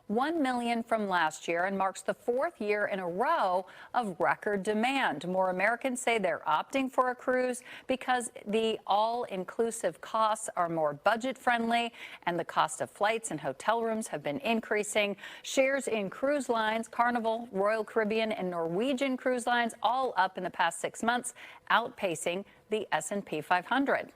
1 million from last year and marks the fourth year in a row of record demand. More Americans say they're opting for a cruise because the all-inclusive costs are more budget-friendly and the cost of flights and hotel rooms have been increasing. Shares in cruise lines, Carnival, Royal Caribbean, and Norwegian Cruise Lines all up in the past 6 months, outpacing the S&P 500.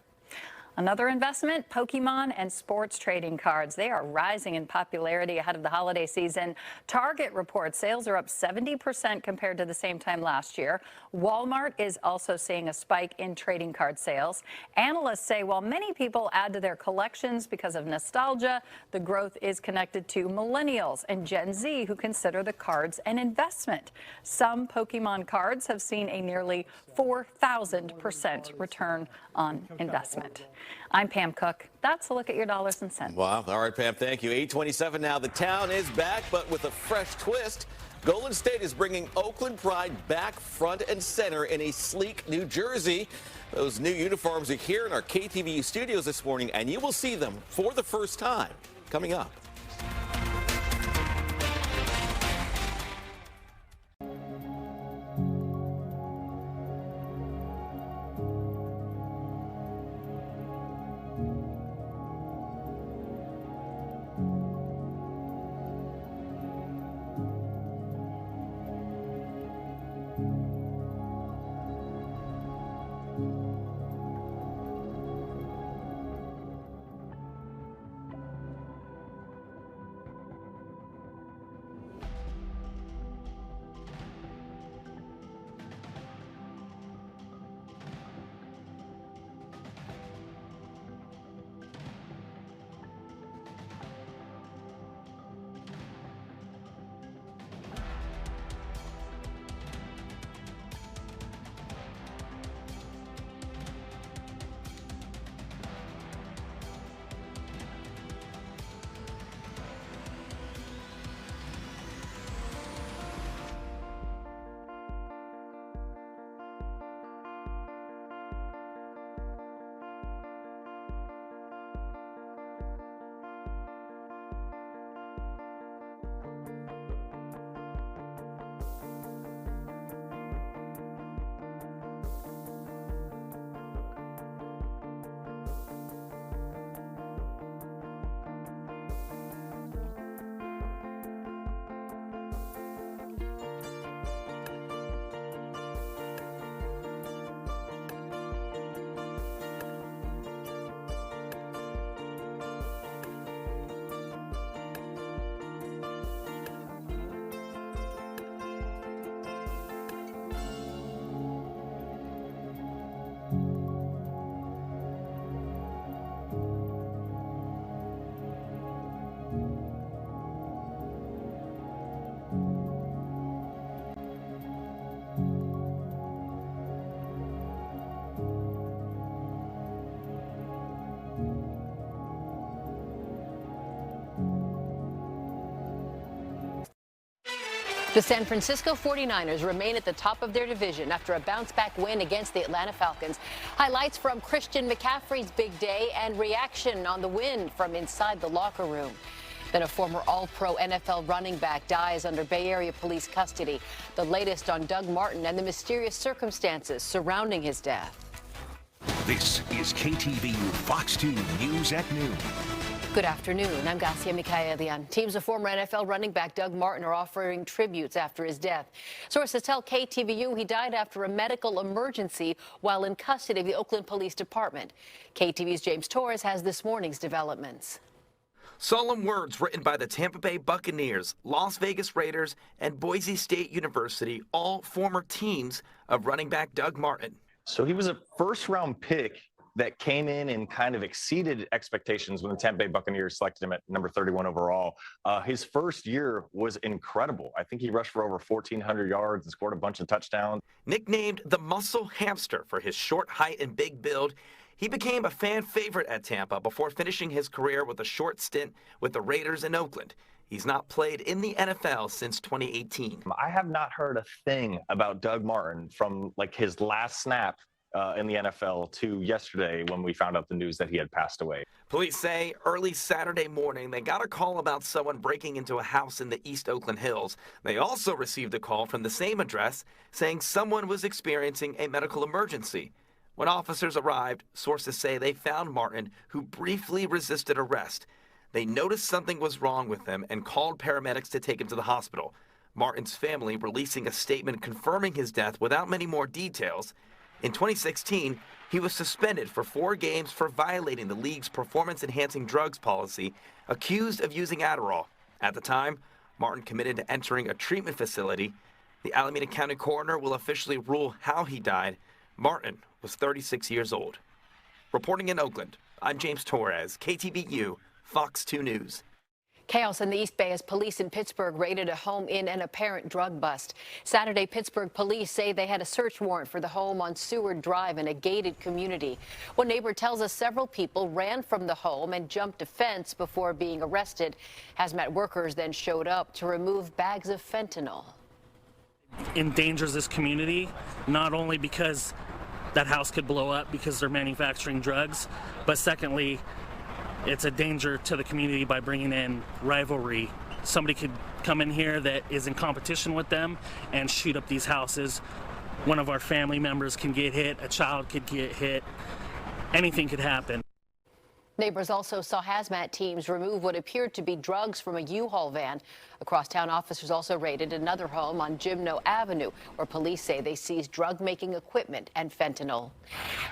Another investment, Pokemon and sports trading cards. They are rising in popularity ahead of the holiday season. Target reports sales are up 70% compared to the same time last year. Walmart is also seeing a spike in trading card sales. Analysts say while many people add to their collections because of nostalgia, the growth is connected to millennials and Gen Z who consider the cards an investment. Some Pokemon cards have seen a nearly 4,000% return on investment. I'm Pam Cook. That's a look at your dollars and cents. Wow. All right, Pam, thank you. 8:27 now. The town is back, but with a fresh twist. Golden State is bringing Oakland pride back front and center in a sleek New Jersey. Those new uniforms are here in our KTVU studios this morning, and you will see them for the first time coming up. The San Francisco 49ers remain at the top of their division after a bounce-back win against the Atlanta Falcons. Highlights from Christian McCaffrey's big day and reaction on the win from inside the locker room. Then a former All-Pro NFL running back dies under Bay Area police custody. The latest on Doug Martin and the mysterious circumstances surrounding his death. This is KTVU Fox 2 News at Noon. Good afternoon. I'm Garcia Michaelian. Teams of former NFL running back Doug Martin are offering tributes after his death. Sources tell KTVU he died after a medical emergency while in custody of the Oakland Police Department. KTVU's James Torres has this morning's developments. Solemn words written by the Tampa Bay Buccaneers, Las Vegas Raiders, and Boise State University, all former teams of running back Doug Martin. So he was a first-round pick that came in and kind of exceeded expectations when the Tampa Bay Buccaneers selected him at number 31 overall. His first year was incredible. I think he rushed for over 1,400 yards and scored a bunch of touchdowns. Nicknamed the Muscle Hamster for his short height and big build, he became a fan favorite at Tampa before finishing his career with a short stint with the Raiders in Oakland. He's not played in the NFL since 2018. I have not heard a thing about Doug Martin from like his last snap in the NFL to yesterday when we found out the news that he had passed away. Police say early Saturday morning they got a call about someone breaking into a house in the East Oakland Hills. They also received a call from the same address saying someone was experiencing a medical emergency. When officers arrived, sources say they found Martin, who briefly resisted arrest. They noticed something was wrong with him and called paramedics to take him to the hospital. Martin's family releasing a statement confirming his death without many more details. In 2016, he was suspended for 4 games for violating the league's performance-enhancing drugs policy, accused of using Adderall. At the time, Martin committed to entering a treatment facility. The Alameda County coroner will officially rule how he died. Martin was 36 years old. Reporting in Oakland, I'm James Torres, KTVU, Fox 2 News. Chaos in the East Bay as police in Pittsburgh raided a home in an apparent drug bust. Saturday, Pittsburgh police say they had a search warrant for the home on Seward Drive in a gated community. One neighbor tells us several people ran from the home and jumped a fence before being arrested. Hazmat workers then showed up to remove bags of fentanyl. Endangers this community, not only because that house could blow up because they're manufacturing drugs, but secondly, it's a danger to the community by bringing in rivalry. Somebody could come in here that is in competition with them and shoot up these houses. One of our family members can get hit, a child could get hit, anything could happen. Neighbors also saw hazmat teams remove what appeared to be drugs from a U-Haul van. Across town, officers also raided another home on Gymno Avenue, where police say they seized drug-making equipment and fentanyl.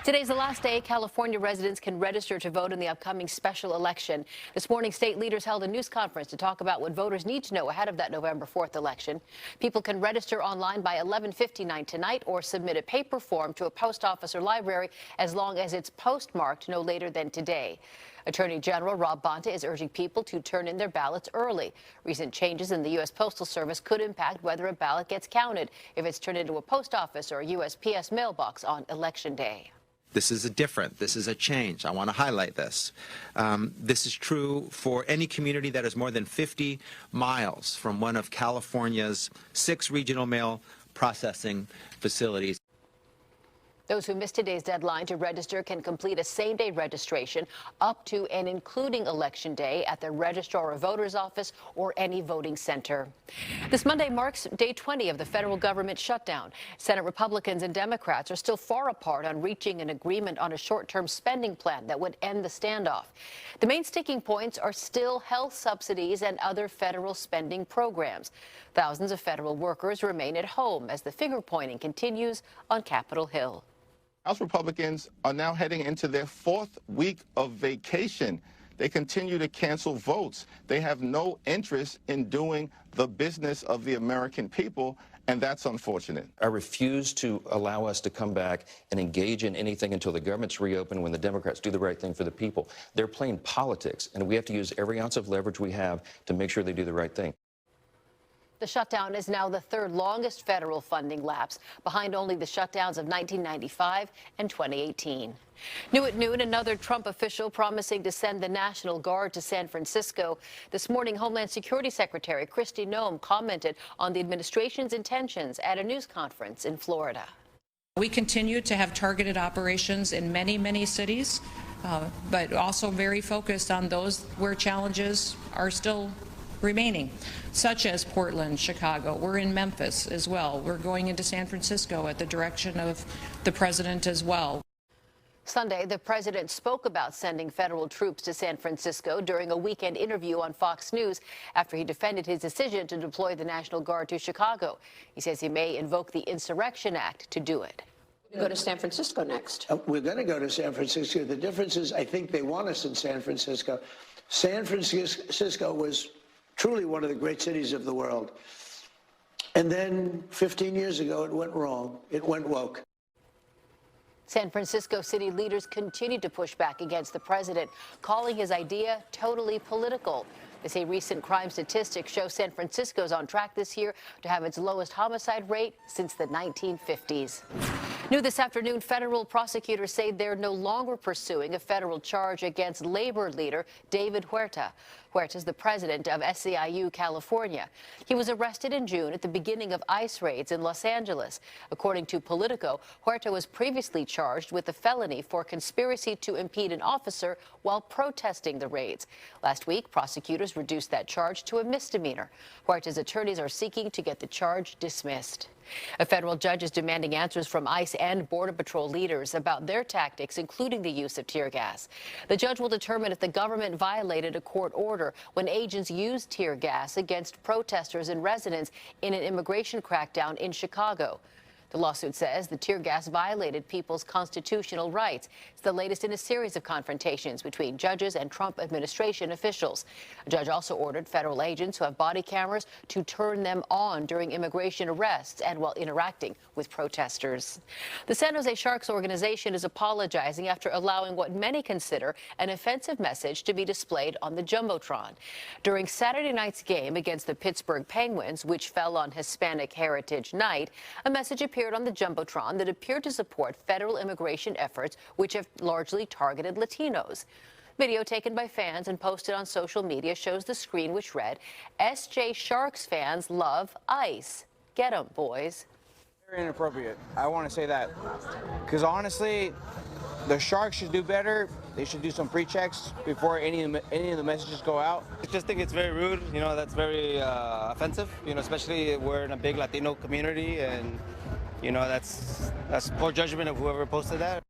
Today's the last day California residents can register to vote in the upcoming special election. This morning, state leaders held a news conference to talk about what voters need to know ahead of that November 4th election. People can register online by 11:59 tonight or submit a paper form to a post office or library as long as it's postmarked no later than today. Attorney General Rob Bonta is urging people to turn in their ballots early. Recent changes in the U.S. Postal Service could impact whether a ballot gets counted if it's turned into a post office or a USPS mailbox on Election Day. This is a change. I want to highlight this. This is true for any community that is more than 50 miles from one of California's 6 regional mail processing facilities. Those who missed today's deadline to register can complete a same-day registration up to and including Election Day at the Registrar of Voters Office or any voting center. This Monday marks day 20 of the federal government shutdown. Senate Republicans and Democrats are still far apart on reaching an agreement on a short-term spending plan that would end the standoff. The main sticking points are still health subsidies and other federal spending programs. Thousands of federal workers remain at home as the finger-pointing continues on Capitol Hill. House Republicans are now heading into their 4th week of vacation. They continue to cancel votes. They have no interest in doing the business of the American people, and that's unfortunate. I refuse to allow us to come back and engage in anything until the government's reopened when the Democrats do the right thing for the people. They're playing politics, and we have to use every ounce of leverage we have to make sure they do the right thing. The shutdown is now the 3rd longest federal funding lapse, behind only the shutdowns of 1995 and 2018. New at noon, another Trump official promising to send the National Guard to San Francisco. This morning, Homeland Security Secretary Kristi Noem commented on the administration's intentions at a news conference in Florida. We continue to have targeted operations in many, many cities, but also very focused on those where challenges are still remaining, such as Portland, Chicago. We're in Memphis as well. We're going into San Francisco at the direction of the president as well. Sunday, the president spoke about sending federal troops to San Francisco during a weekend interview on Fox News after he defended his decision to deploy the National Guard to Chicago. He says he may invoke the Insurrection Act to do it. Go to San Francisco next. We're going to go to San Francisco. The difference is I think they want us in San Francisco. San Francisco was truly one of the great cities of the world. And then 15 years ago, it went wrong. It went woke. San Francisco city leaders continue to push back against the president, calling his idea totally political. They say recent crime statistics show San Francisco's on track this year to have its lowest homicide rate since the 1950s. New this afternoon, federal prosecutors say they're no longer pursuing a federal charge against labor leader David Huerta. Huerta is the president of SEIU California. He was arrested in June at the beginning of ICE raids in Los Angeles. According to Politico, Huerta was previously charged with a felony for conspiracy to impede an officer while protesting the raids. Last week, prosecutors reduced that charge to a misdemeanor. Huerta's attorneys are seeking to get the charge dismissed. A federal judge is demanding answers from ICE and Border Patrol leaders about their tactics, including the use of tear gas. The judge will determine if the government violated a court order when agents used tear gas against protesters and residents in an immigration crackdown in Chicago. The lawsuit says the tear gas violated people's constitutional rights. It's the latest in a series of confrontations between judges and Trump administration officials. A judge also ordered federal agents who have body cameras to turn them on during immigration arrests and while interacting with protesters. The San Jose Sharks organization is apologizing after allowing what many consider an offensive message to be displayed on the Jumbotron. During Saturday night's game against the Pittsburgh Penguins, which fell on Hispanic Heritage Night, a message appeared on the Jumbotron that appeared to support federal immigration efforts, which have largely targeted Latinos. Video taken by fans and posted on social media shows the screen, which read, "SJ Sharks fans love ICE. Get 'em, boys." Very inappropriate. I want to say that. Because honestly, the Sharks should do better. They should do some pre-checks before any of the messages go out. I just think it's very rude. You know, that's very offensive. You know, especially we're in a big Latino community, and you know, that's poor judgment of whoever posted that.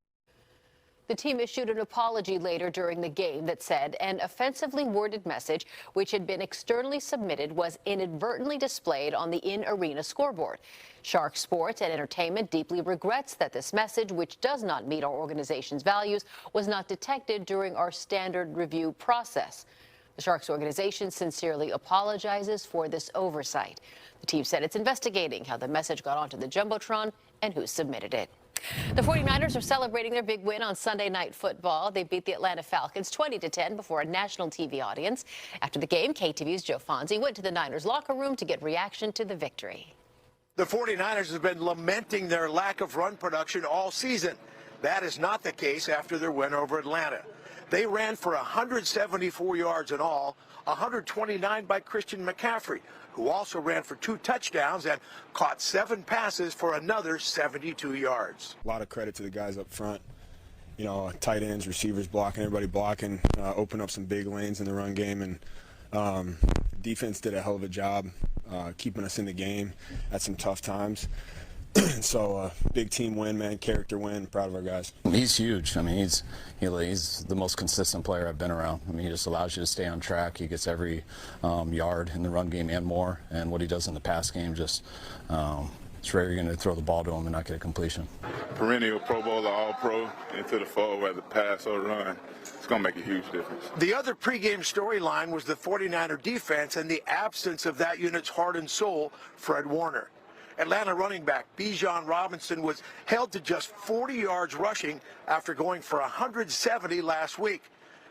The team issued an apology later during the game that said an offensively worded message which had been externally submitted was inadvertently displayed on the in-arena scoreboard. Shark Sports and Entertainment deeply regrets that this message, which does not meet our organization's values, was not detected during our standard review process. The Sharks organization sincerely apologizes for this oversight. The team said it's investigating how the message got onto the Jumbotron and who submitted it. The 49ers are celebrating their big win on Sunday Night Football. They beat the Atlanta Falcons 20-10 before a national TV audience. After the game, KTVU's Joe Fonzie went to the Niners locker room to get reaction to the victory. The 49ers have been lamenting their lack of run production all season. That is not the case after their win over Atlanta. They ran for 174 yards in all, 129 by Christian McCaffrey, who also ran for 2 touchdowns and caught 7 passes for another 72 yards. A lot of credit to the guys up front. You know, tight ends, receivers blocking, everybody blocking, open up some big lanes in the run game, and defense did a hell of a job keeping us in the game at some tough times. So big team win, man, character win. Proud of our guys. He's huge. I mean, he's the most consistent player I've been around. I mean, he just allows you to stay on track. He gets every yard in the run game and more. And what he does in the pass game, just it's rare you're going to throw the ball to him and not get a completion. Perennial Pro Bowler, All-Pro, into the fold, whether pass or run. It's going to make a huge difference. The other pregame storyline was the 49er defense and the absence of that unit's heart and soul, Fred Warner. Atlanta running back Bijan Robinson was held to just 40 yards rushing after going for 170 last week.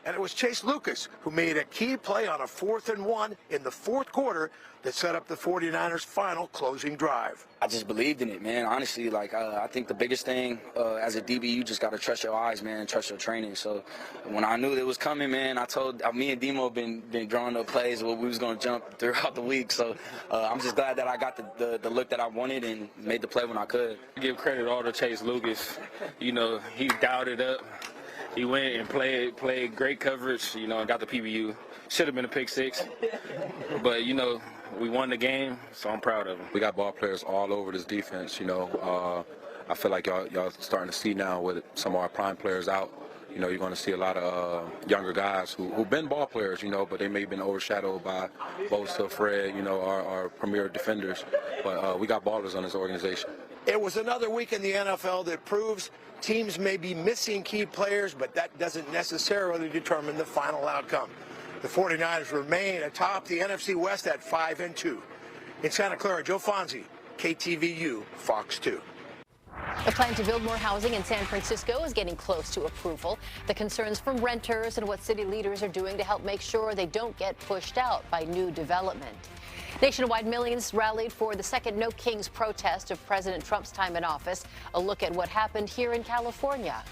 And it was Chase Lucas who made a key play on a 4th and 1 in the 4th quarter that set up the 49ers' final closing drive. I just believed in it, man. Honestly, I think the biggest thing as a DB, you just got to trust your eyes, man, and trust your training. So when I knew it was coming, man, I told me and Demo been drawing up plays where we was going to jump throughout the week. So I'm just glad that I got the look that I wanted and made the play when I could. Give credit all to Chase Lucas. You know, he dialed it up. He went and played great coverage, you know, and got the PBU. Should have been a pick 6, but, you know, we won the game, so I'm proud of him. We got ball players all over this defense, you know. I feel like y'all starting to see now with some of our prime players out, you know, you're going to see a lot of younger guys who've been ball players, you know, but they may have been overshadowed by Bosa, Fred, you know, our premier defenders. But we got ballers on this organization. It was another week in the NFL that proves teams may be missing key players, but that doesn't necessarily determine the final outcome. The 49ers remain atop the NFC West at 5-2. In Santa Clara, Joe Fonzie, KTVU Fox 2. The plan to build more housing in San Francisco is getting close to approval. The concerns from renters and what city leaders are doing to help make sure they don't get pushed out by new development. Nationwide, millions rallied for the second No Kings protest of President Trump's time in office. A look at what happened here in California.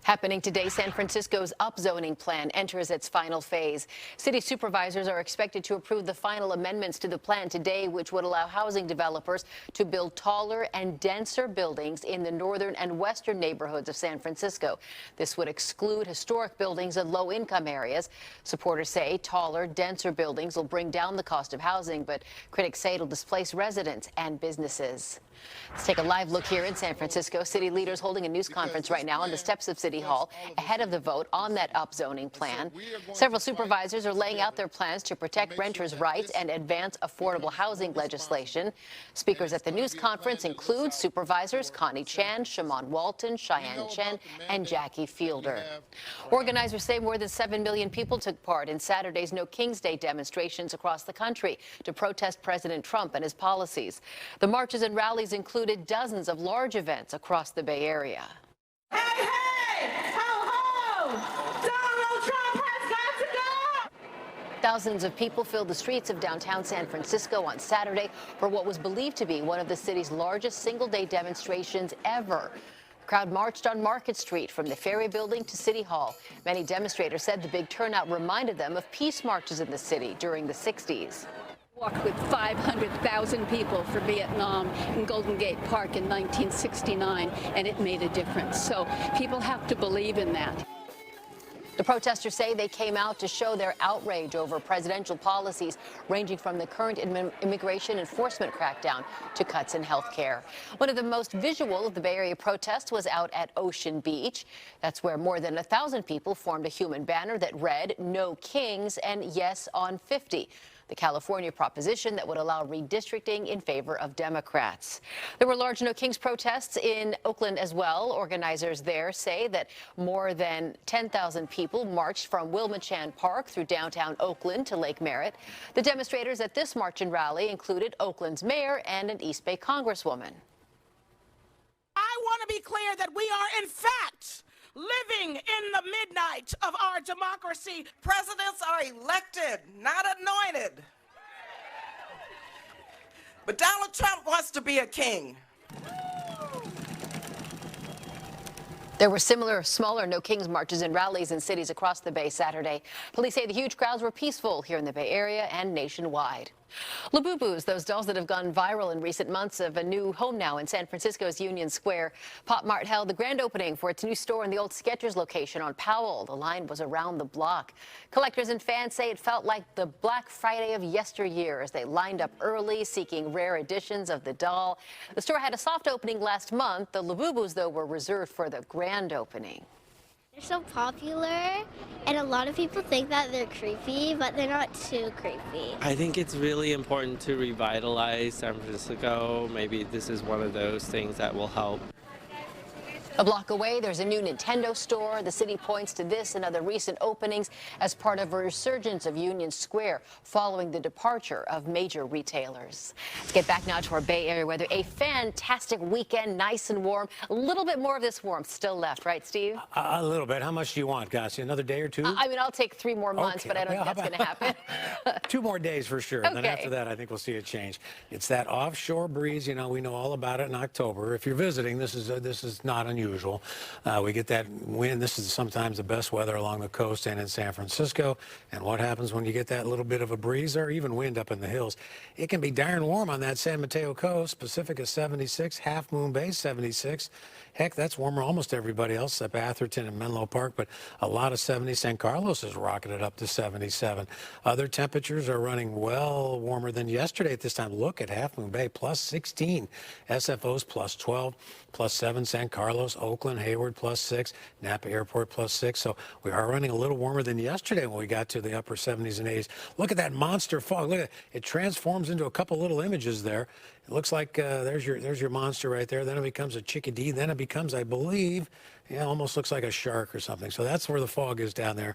Happening today, San Francisco's upzoning plan enters its final phase. City supervisors are expected to approve the final amendments to the plan today, which would allow housing developers to build taller and denser buildings in the northern and western neighborhoods of San Francisco. This would exclude historic buildings in low-income areas. Supporters say taller, denser buildings will bring down the cost of housing, but critics say it'll displace residents and businesses. Let's take a live look here in San Francisco. City leaders holding a news conference right now on the steps of City Hall ahead of the vote on that upzoning plan. Several supervisors are laying out their plans to protect renters' rights and advance affordable housing legislation. Speakers at the news conference include supervisors Connie Chan, Shaman Walton, Cheyenne Chen, and Jackie Fielder. Organizers say more than 7 million people took part in Saturday's No Kings Day demonstrations across the country to protest President Trump and his policies. The marches and rallies included dozens of large events across the Bay Area. Hey, hey! Ho, ho! Donald Trump has got to go! Thousands of people filled the streets of downtown San Francisco on Saturday for what was believed to be one of the city's largest single-day demonstrations ever. The crowd marched on Market Street from the Ferry Building to City Hall. Many demonstrators said the big turnout reminded them of peace marches in the city during the 60s. Walked with 500,000 people for Vietnam in Golden Gate Park in 1969, and it made a difference. So people have to believe in that. The protesters say they came out to show their outrage over presidential policies ranging from the current immigration enforcement crackdown to cuts in health care. One of the most visual of the Bay Area protests was out at Ocean Beach. That's where more than 1,000 people formed a human banner that read "No Kings" and "Yes on 50." The California proposition that would allow redistricting in favor of Democrats. There were large No Kings protests in Oakland as well. Organizers there say that more than 10,000 people marched from Wilmachan Park through downtown Oakland to Lake Merritt. The demonstrators at this march and rally included Oakland's mayor and an East Bay congresswoman. I want to be clear that we are, in fact, living in the midnight of our democracy. Presidents are elected, not anointed. But Donald Trump wants to be a king. There were similar, smaller No Kings marches and rallies in cities across the Bay Saturday. Police say the huge crowds were peaceful here in the Bay Area and nationwide. Labubus, those dolls that have gone viral in recent months, have a new home now in San Francisco's Union Square. Pop Mart held the grand opening for its new store in the old Skechers location on Powell. The line was around the block. Collectors and fans say it felt like the Black Friday of yesteryear as they lined up early, seeking rare editions of the doll. The store had a soft opening last month. The Labubus, though, were reserved for the grand opening. They're so popular, and a lot of people think that they're creepy, but they're not too creepy. I think it's really important to revitalize San Francisco. Maybe this is one of those things that will help. A block away, there's a new Nintendo store. The city points to this and other recent openings as part of a resurgence of Union Square following the departure of major retailers. Let's get back now to our Bay Area weather. A fantastic weekend, nice and warm. A little bit more of this warmth still left, right, Steve? A little bit. How much do you want, Gussie? Another day or two? I mean, I'll take 3 more months, but I don't think that's going to happen. 2 more days for sure. Okay. Then after that, I think we'll see a change. It's that offshore breeze. You know, we know all about it in October. If you're visiting, this is not unusual. We get that wind. This is sometimes the best weather along the coast and in San Francisco. And what happens when you get that little bit of a breeze or even wind up in the hills? It can be darn warm on that San Mateo coast. Pacific is 76, Half Moon Bay 76. Heck, that's warmer almost everybody else except Atherton and Menlo Park, but a lot of 70. San Carlos is rocketed up to 77. Other temperatures are running well warmer than yesterday at this time. Look at Half Moon Bay, plus 16. SFO's plus 12, plus 7. San Carlos, Oakland, Hayward, plus 6. Napa Airport, plus 6. So we are running a little warmer than yesterday when we got to the upper 70s and 80s. Look at that monster fog. Look at it. It transforms into a couple little images there. It looks like there's your monster right there. Then it becomes a chickadee. Then it becomes, I believe, almost looks like a shark or something. So that's where the fog is down there,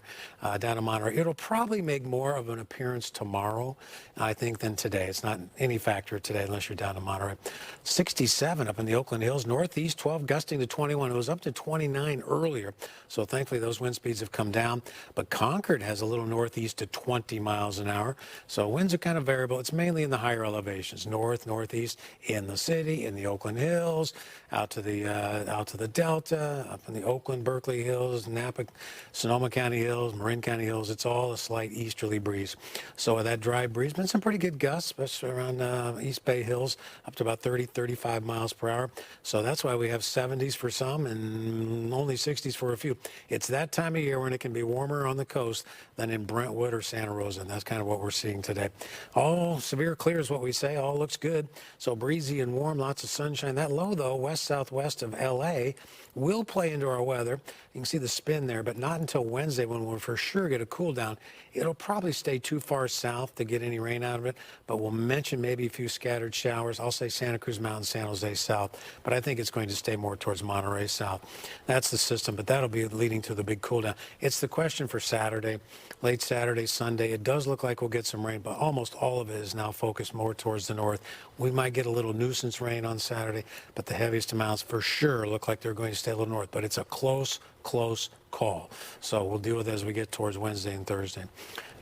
down in Monterey. It'll probably make more of an appearance tomorrow, I think, than today. It's not any factor today unless you're down in Monterey. 67 up in the Oakland Hills. Northeast 12 gusting to 21. It was up to 29 earlier. So thankfully those wind speeds have come down. But Concord has a little northeast to 20 miles an hour. So winds are kind of variable. It's mainly in the higher elevations, north, northeast. southeast in the city, in the Oakland Hills, out to the Delta, up in the Oakland, Berkeley Hills, Napa, Sonoma County Hills, Marin County Hills. It's all a slight easterly breeze. So with that dry breeze, been some pretty good gusts, especially around East Bay Hills, up to about 30, 35 miles per hour. So that's why we have 70s for some and only 60s for a few. It's that time of year when it can be warmer on the coast than in Brentwood or Santa Rosa, and that's kind of what we're seeing today. All severe clear is what we say. All looks good. So breezy and warm, lots of sunshine. That low, though, west-southwest of L.A., will play into our weather. You can see the spin there, but not until Wednesday when we'll for sure get a cool down. It'll probably stay too far south to get any rain out of it, but we'll mention maybe a few scattered showers. I'll say Santa Cruz Mountain, San Jose south, but I think it's going to stay more towards Monterey south. That's the system, but that'll be leading to the big cool down. It's the question for Saturday, late Saturday, Sunday. It does look like we'll get some rain, but almost all of it is now focused more towards the north. We might get a little nuisance rain on Saturday, but the heaviest amounts for sure look like they're going to stay a little north, but it's a close call. So we'll deal with it as we get towards Wednesday and Thursday.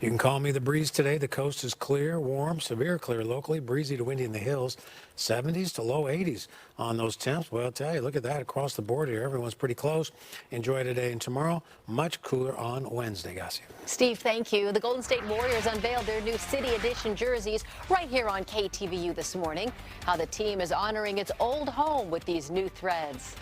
You can call me the breeze today. The coast is clear, warm, severe clear locally, breezy to windy in the hills, 70s to low 80s on those temps. Well, I'll tell you, look at that across the board here. Everyone's pretty close. Enjoy today and tomorrow. Much cooler on Wednesday, Gassia. Steve, thank you. The Golden State Warriors unveiled their new City Edition jerseys right here on KTVU this morning. How the team is honoring its old home with these new threads.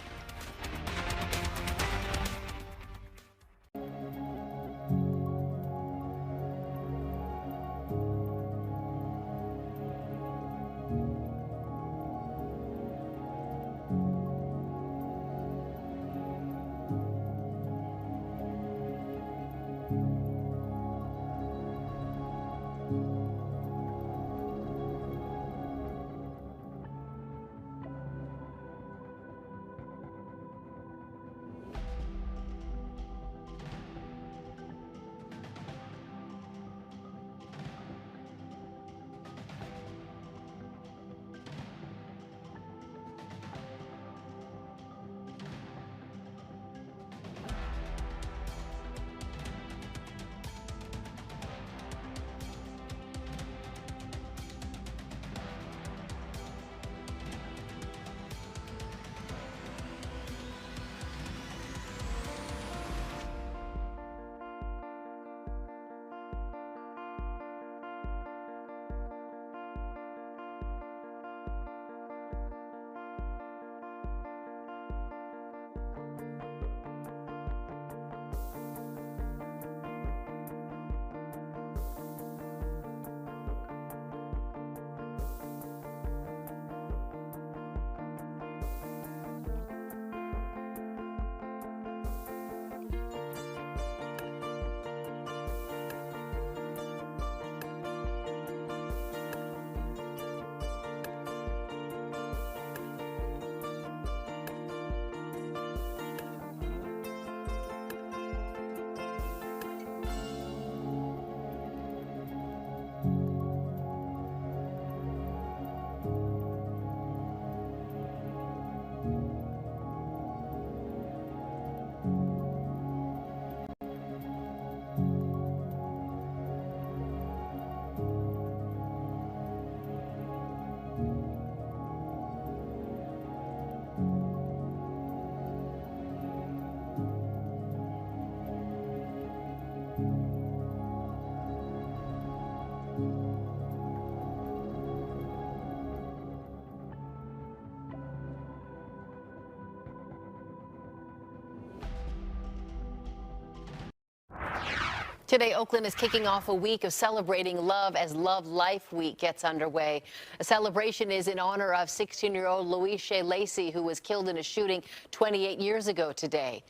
Today, Oakland is kicking off a week of celebrating love as Love Life Week gets underway. A celebration is in honor of 16-year-old Loisha Lacey, who was killed in a shooting 28 years ago today.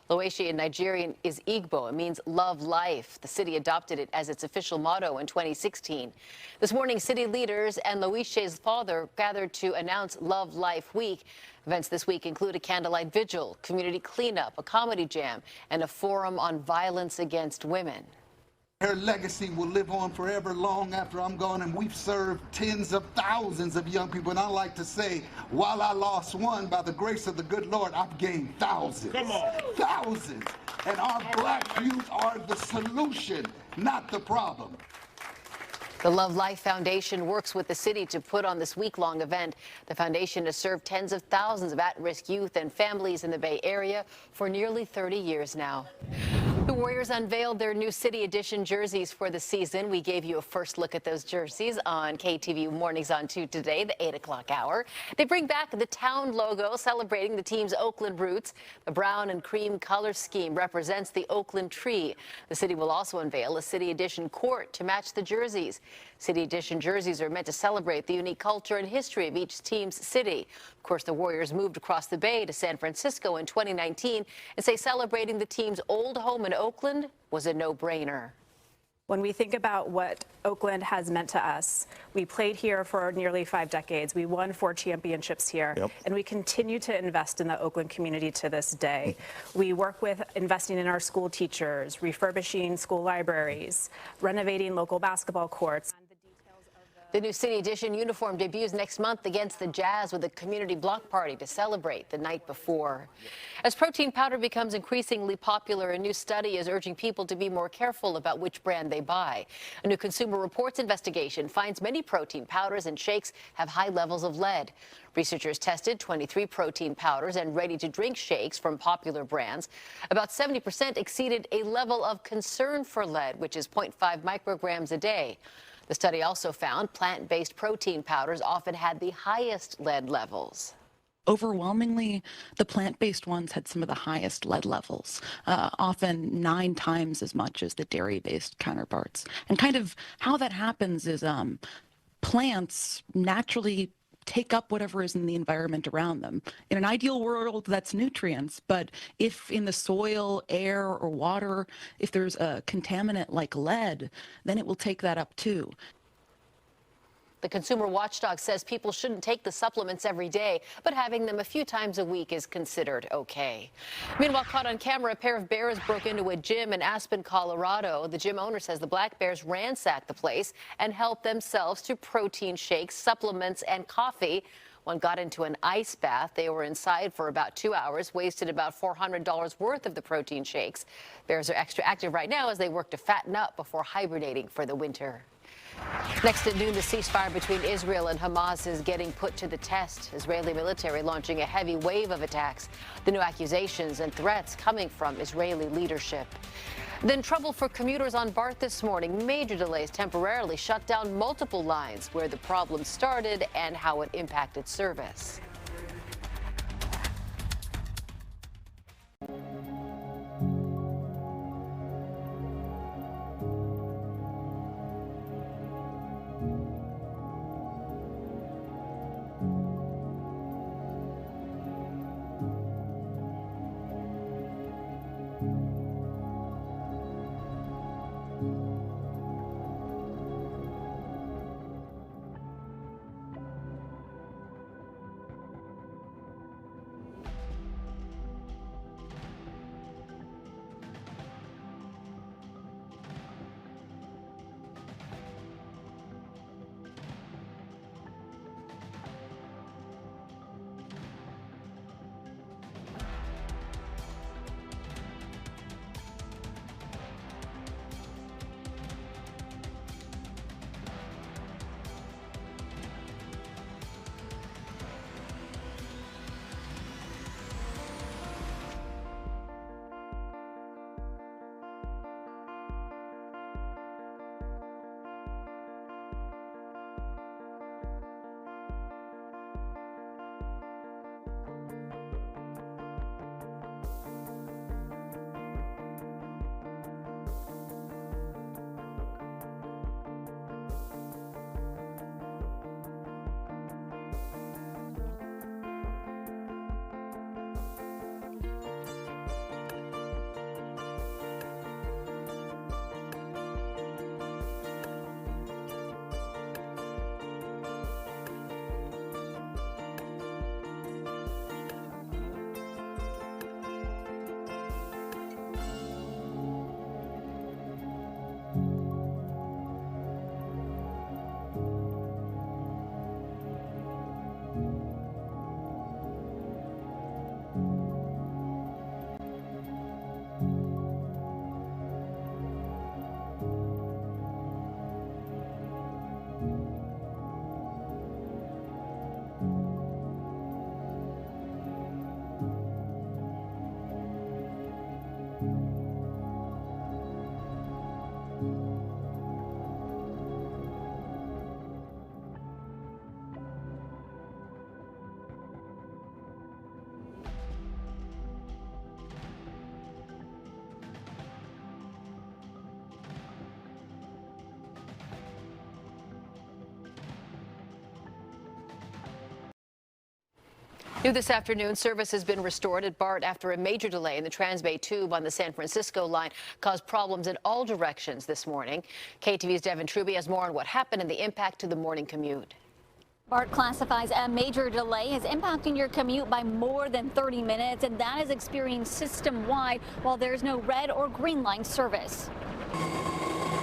Loisha in Nigerian is Igbo. It means love life. The city adopted it as its official motto in 2016. This morning, city leaders and Loisha's father gathered to announce Love Life Week. Events this week include a candlelight vigil, community cleanup, a comedy jam, and a forum on violence against women. Her legacy will live on forever long after I'm gone, and we've served tens of thousands of young people. And I like to say, while I lost one, by the grace of the good Lord, I've gained thousands. Come on. Thousands. And our black youth are the solution, not the problem. The Love Life Foundation works with the city to put on this week-long event. The foundation has served tens of thousands of at-risk youth and families in the Bay Area for nearly 30 years now. The Warriors unveiled their new City Edition jerseys for the season. We gave you a first look at those jerseys on KTVU Mornings on 2 today, the 8 o'clock hour. They bring back the town logo, celebrating the team's Oakland roots. The brown and cream color scheme represents the Oakland tree. The city will also unveil a City Edition court to match the jerseys. City Edition jerseys are meant to celebrate the unique culture and history of each team's city. Of course, the Warriors moved across the bay to San Francisco in 2019 and say celebrating the team's old home in Oakland was a no-brainer. When we think about what Oakland has meant to us, we played here for nearly 5 decades. We won 4 championships here, and we continue to invest in the Oakland community to this day. We work with investing in our school teachers, refurbishing school libraries, renovating local basketball courts. The new City Edition uniform debuts next month against the Jazz with a community block party to celebrate the night before. As protein powder becomes increasingly popular, a new study is urging people to be more careful about which brand they buy. A new Consumer Reports investigation finds many protein powders and shakes have high levels of lead. Researchers tested 23 protein powders and ready-to-drink shakes from popular brands. About 70% exceeded a level of concern for lead, which is 0.5 micrograms a day. The study also found plant-based protein powders often had the highest lead levels. Overwhelmingly, the plant-based ones had some of the highest lead levels, often 9 times as much as the dairy-based counterparts. And kind of how that happens is plants naturally take up whatever is in the environment around them. In an ideal world, that's nutrients, but if in the soil, air, or water, if there's a contaminant like lead, then it will take that up too. The consumer watchdog says people shouldn't take the supplements every day, but having them a few times a week is considered okay. Meanwhile, caught on camera, a pair of bears broke into a gym in Aspen, Colorado. The gym owner says the black bears ransacked the place and helped themselves to protein shakes, supplements, and coffee. One got into an ice bath. They were inside for about 2 hours, wasted about $400 worth of the protein shakes. Bears are extra active right now as they work to fatten up before hibernating for the winter. Next at noon, the ceasefire between Israel and Hamas is getting put to the test. Israeli military launching a heavy wave of attacks. The new accusations and threats coming from Israeli leadership. Then trouble for commuters on BART this morning. Major delays temporarily shut down multiple lines where the problem started and how it impacted service. New this afternoon, service has been restored at BART after a major delay in the Transbay tube on the San Francisco line caused problems in all directions this morning. KTVU's Devin Truby has more on what happened and the impact to the morning commute. BART classifies a major delay as impacting your commute by more than 30 minutes, and that is experienced system-wide while there's no red or green line service.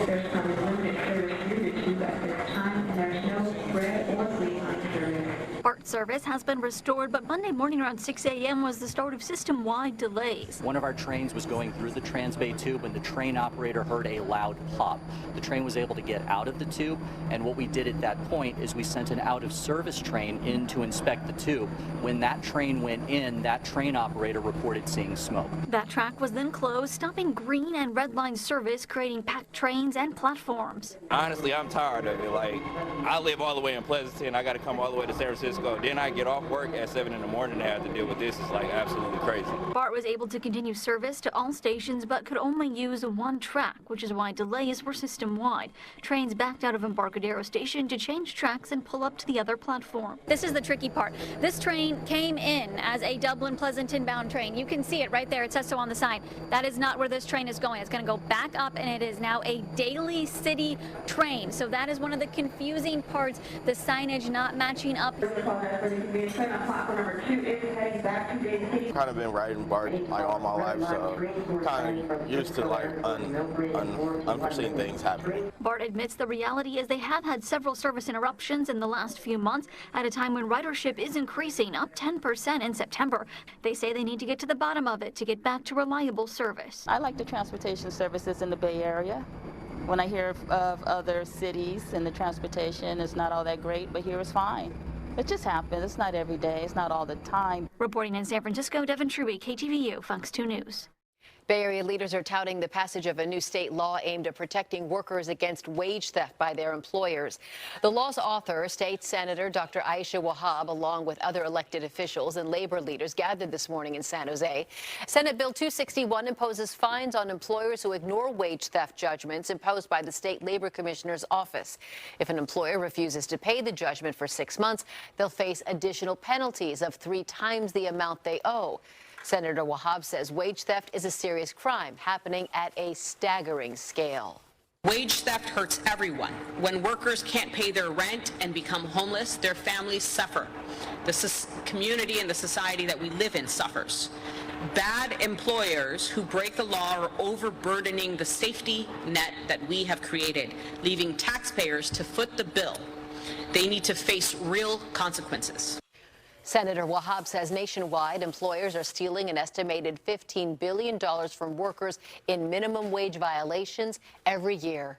There's probably limited service through the tube at this time, and there's no red or green line service. BART service has been restored, but Monday morning around 6 a.m. was the start of system-wide delays. One of our trains was going through the Transbay tube when the train operator heard a loud pop. The train was able to get out of the tube, and what we did at that point is we sent an out-of-service train in to inspect the tube. When that train went in, that train operator reported seeing smoke. That track was then closed, stopping green and red line service, creating packed trains and platforms. Honestly, I'm tired of it. Like, I live all the way in Pleasanton. I got to come all the way to San Francisco. Then I get off work at 7 in the morning and have to deal with this. It's like absolutely crazy. BART was able to continue service to all stations, but could only use one track, which is why delays were system-wide. Trains backed out of Embarcadero Station to change tracks and pull up to the other platform. This is the tricky part. This train came in as a Dublin-Pleasanton bound train. You can see it right there. It says so on the sign. That is not where this train is going. It's going to go back up, and it is now a Daly City train. So that is one of the confusing parts, the signage not matching up. Kind of been riding BART like all my life, so kind of used to like unforeseen things happening. BART admits the reality is they have had several service interruptions in the last few months at a time when ridership is increasing, up 10% in September. They say they need to get to the bottom of it to get back to reliable service. I like the transportation services in the Bay Area. When I hear of other cities and the transportation, it's not all that great, but here it's fine. It just happens. It's not every day. It's not all the time. Reporting in San Francisco, Devin Truby, KTVU, Fox 2 News. Bay Area leaders are touting the passage of a new state law aimed at protecting workers against wage theft by their employers. The law's author, State Senator Dr. Aisha Wahab, along with other elected officials and labor leaders, gathered this morning in San Jose. Senate Bill 261 imposes fines on employers who ignore wage theft judgments imposed by the state labor commissioner's office. If an employer refuses to pay the judgment for 6 months, they'll face additional penalties of 3 times the amount they owe. Senator Wahab says wage theft is a serious crime happening at a staggering scale. Wage theft hurts everyone. When workers can't pay their rent and become homeless, their families suffer. The community and the society that we live in suffers. Bad employers who break the law are overburdening the safety net that we have created, leaving taxpayers to foot the bill. They need to face real consequences. Senator Wahab says nationwide employers are stealing an estimated $15 billion from workers in minimum wage violations every year.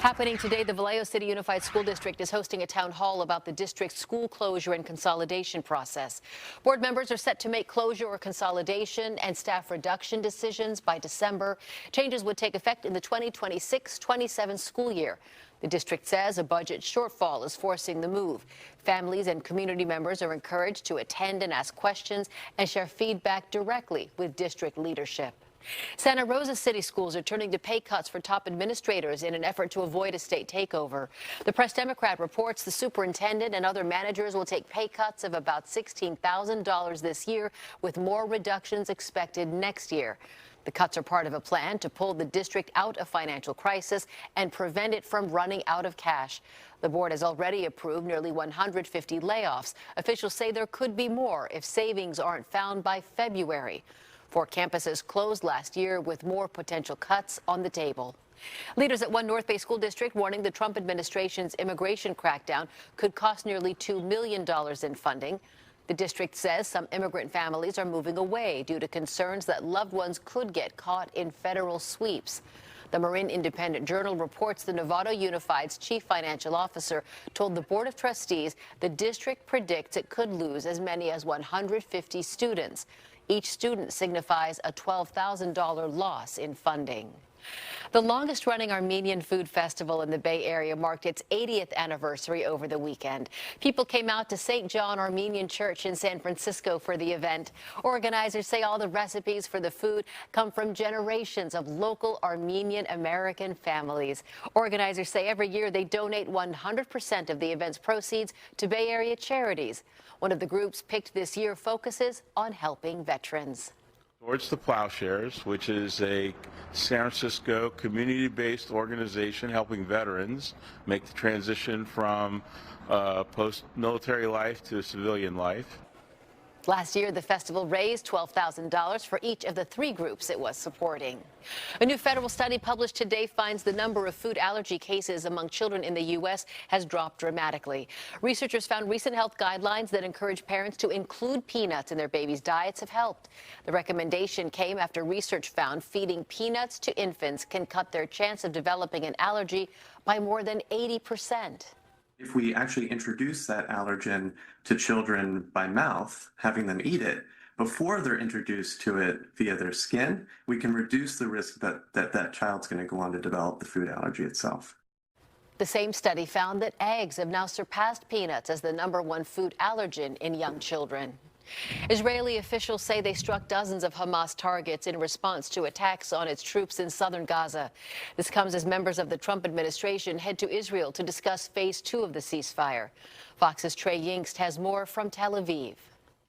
Happening today, the Vallejo City Unified School District is hosting a town hall about the district's school closure and consolidation process. Board members are set to make closure or consolidation and staff reduction decisions by December. Changes would take effect in the 2026-27 school year. The district says a budget shortfall is forcing the move. Families and community members are encouraged to attend and ask questions and share feedback directly with district leadership. Santa Rosa City Schools are turning to pay cuts for top administrators in an effort to avoid a state takeover. The Press Democrat reports the superintendent and other managers will take pay cuts of about $16,000 this year, with more reductions expected next year. The cuts are part of a plan to pull the district out of financial crisis and prevent it from running out of cash. The board has already approved nearly 150 layoffs. Officials say there could be more if savings aren't found by February. 4 campuses closed last year with more potential cuts on the table. Leaders at one North Bay school district warning the Trump administration's immigration crackdown could cost nearly $2 million in funding. The district says some immigrant families are moving away due to concerns that loved ones could get caught in federal sweeps. The Marin Independent Journal reports the Nevada Unified's chief financial officer told the Board of Trustees the district predicts it could lose as many as 150 students. Each student signifies a $12,000 loss in funding. The longest-running Armenian food festival in the Bay Area marked its 80th anniversary over the weekend. People came out to St. John Armenian Church in San Francisco for the event. Organizers say all the recipes for the food come from generations of local Armenian American families. Organizers say every year they donate 100% of the event's proceeds to Bay Area charities. One of the groups picked this year focuses on helping veterans. Towards the Plowshares, which is a San Francisco community-based organization helping veterans make the transition from post-military life to civilian life. Last year, the festival raised $12,000 for each of the 3 groups it was supporting. A new federal study published today finds the number of food allergy cases among children in the U.S. has dropped dramatically. Researchers found recent health guidelines that encourage parents to include peanuts in their babies' diets have helped. The recommendation came after research found feeding peanuts to infants can cut their chance of developing an allergy by more than 80%. If we actually introduce that allergen to children by mouth, having them eat it, before they're introduced to it via their skin, we can reduce the risk that child's going to go on to develop the food allergy itself. The same study found that eggs have now surpassed peanuts as the #1 food allergen in young children. Israeli officials say they struck dozens of Hamas targets in response to attacks on its troops in southern Gaza. This comes as members of the Trump administration head to Israel to discuss phase 2 of the ceasefire. Fox's Trey Yingst has more from Tel Aviv.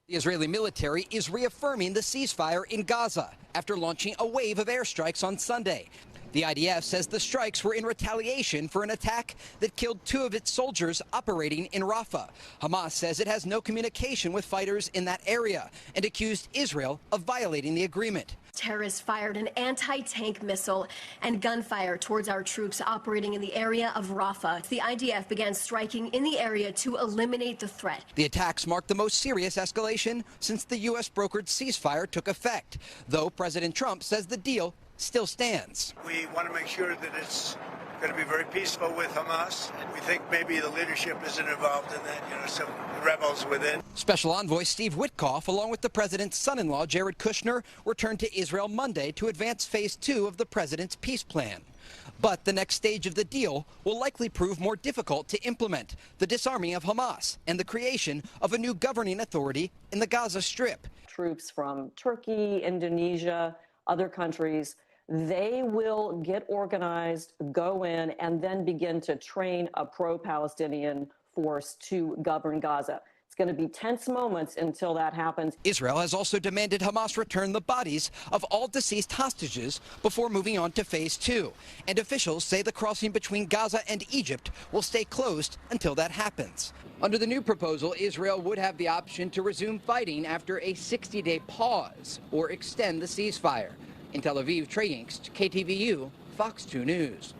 The Israeli military is reaffirming the ceasefire in Gaza after launching a wave of airstrikes on Sunday. The IDF says the strikes were in retaliation for an attack that killed 2 of its soldiers operating in Rafah. Hamas says it has no communication with fighters in that area and accused Israel of violating the agreement. Terrorists fired an anti-tank missile and gunfire towards our troops operating in the area of Rafah. The IDF began striking in the area to eliminate the threat. The attacks marked the most serious escalation since the U.S. brokered ceasefire took effect, though President Trump says the deal still stands. We want to make sure that it's going to be very peaceful with Hamas. We think maybe the leadership isn't involved in that, some rebels within. Special Envoy Steve Witkoff, along with the president's son-in-law, Jared Kushner, returned to Israel Monday to advance phase 2 of the president's peace plan. But the next stage of the deal will likely prove more difficult to implement, the disarming of Hamas and the creation of a new governing authority in the Gaza Strip. Troops from Turkey, Indonesia, other countries, they will get organized, go in, and then begin to train a pro-Palestinian force to govern Gaza. It's going to be tense moments until that happens. Israel has also demanded Hamas return the bodies of all deceased hostages before moving on to phase 2. And officials say the crossing between Gaza and Egypt will stay closed until that happens. Under the new proposal, Israel would have the option to resume fighting after a 60-day pause or extend the ceasefire. In Tel Aviv, Trey Yingst, KTVU, Fox 2 News.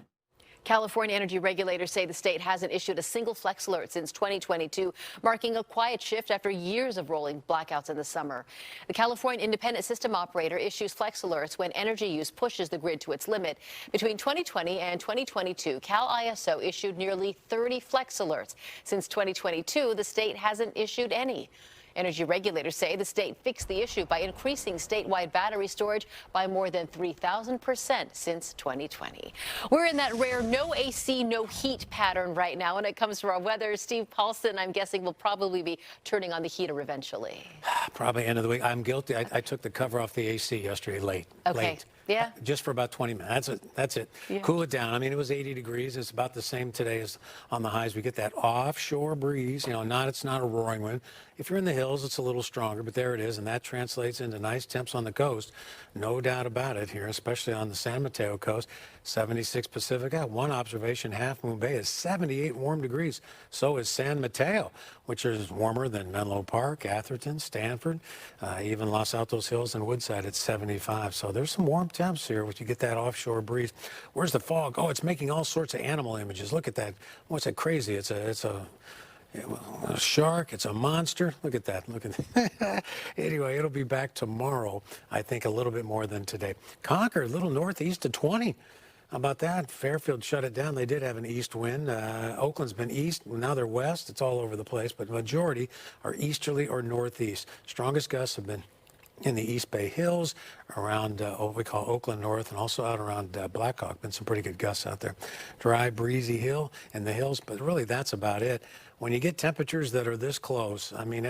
California energy regulators say the state hasn't issued a single flex alert since 2022, marking a quiet shift after years of rolling blackouts in the summer. The California Independent System Operator issues flex alerts when energy use pushes the grid to its limit. Between 2020 and 2022, Cal ISO issued nearly 30 flex alerts. Since 2022, the state hasn't issued any. Energy regulators say the state fixed the issue by increasing statewide battery storage by more than 3,000% since 2020. We're in that rare no AC, no heat pattern right now when it comes to our weather. Steve Paulson, I'm guessing, will probably be turning on the heater eventually. Probably end of the week. I'm guilty. I took the cover off the AC yesterday late. Okay. Late. Yeah. Just for about 20 minutes. That's it. Yeah. Cool it down. I mean, it was 80 degrees. It's about the same today as on the highs. We get that offshore breeze. It's not a roaring wind. If you're in the hills, it's a little stronger, but there it is, and that translates into nice temps on the coast. No doubt about it here, especially on the San Mateo coast. 76 Pacific. One observation, Half Moon Bay is 78 warm degrees. So is San Mateo, which is warmer than Menlo Park, Atherton, Stanford, even Los Altos Hills and Woodside at 75. So there's some warm temps here when you get that offshore breeze. Where's the fog? Oh, it's making all sorts of animal images. Look at that. What's that crazy? It's a shark. It's a monster. Look at that. Look at that. Anyway, it'll be back tomorrow, I think, a little bit more than today. Concord, a little northeast to 20. How about that? Fairfield shut it down. They did have an east wind. Oakland's been east. Now they're west. It's all over the place, but majority are easterly or northeast. Strongest gusts have been in the East Bay Hills, around what we call Oakland North, and also out around Black Hawk. Been some pretty good gusts out there. Dry, breezy hill in the hills, but really that's about it. When you get temperatures that are this close, I mean,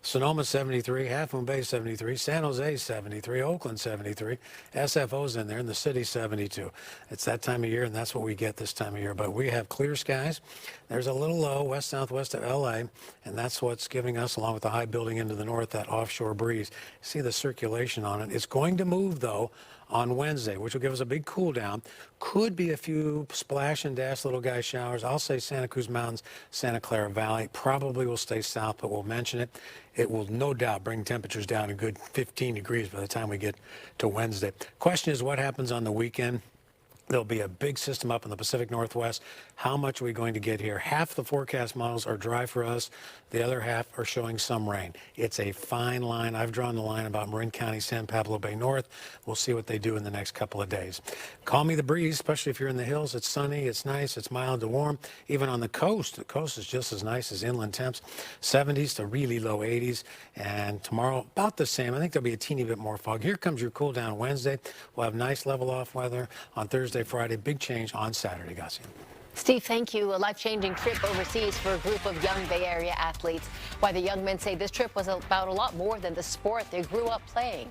Sonoma 73, Half Moon Bay 73, San Jose 73, Oakland 73, SFO's in there, and the city 72. It's that time of year, and that's what we get this time of year. But we have clear skies. There's a little low west-southwest of LA, and that's what's giving us, along with the high building into the north, that offshore breeze. See the circulation on it. It's going to move, though, on Wednesday, which will give us a big cool down. Could be a few splash and dash little guy showers. I'll say Santa Cruz Mountains, Santa Clara Valley. Probably will stay south, but we'll mention it. It will no doubt bring temperatures down a good 15 degrees by the time we get to Wednesday. Question is, what happens on the weekend? There'll be a big system up in the Pacific Northwest. How much are we going to get here? Half the forecast models are dry for us. The other half are showing some rain. It's a fine line. I've drawn the line about Marin County, San Pablo Bay North. We'll see what they do in the next couple of days. Call me the breeze, especially if you're in the hills. It's sunny, it's nice, it's mild to warm. Even on the coast is just as nice as inland temps. 70s to really low 80s. And tomorrow, about the same. I think there'll be a teeny bit more fog. Here comes your cool down Wednesday. We'll have nice level off weather on Thursday, Friday. Big change on Saturday, Gassia. Steve, thank you. A life-changing trip overseas for a group of young Bay Area athletes. Why the young men say this trip was about a lot more than the sport they grew up playing.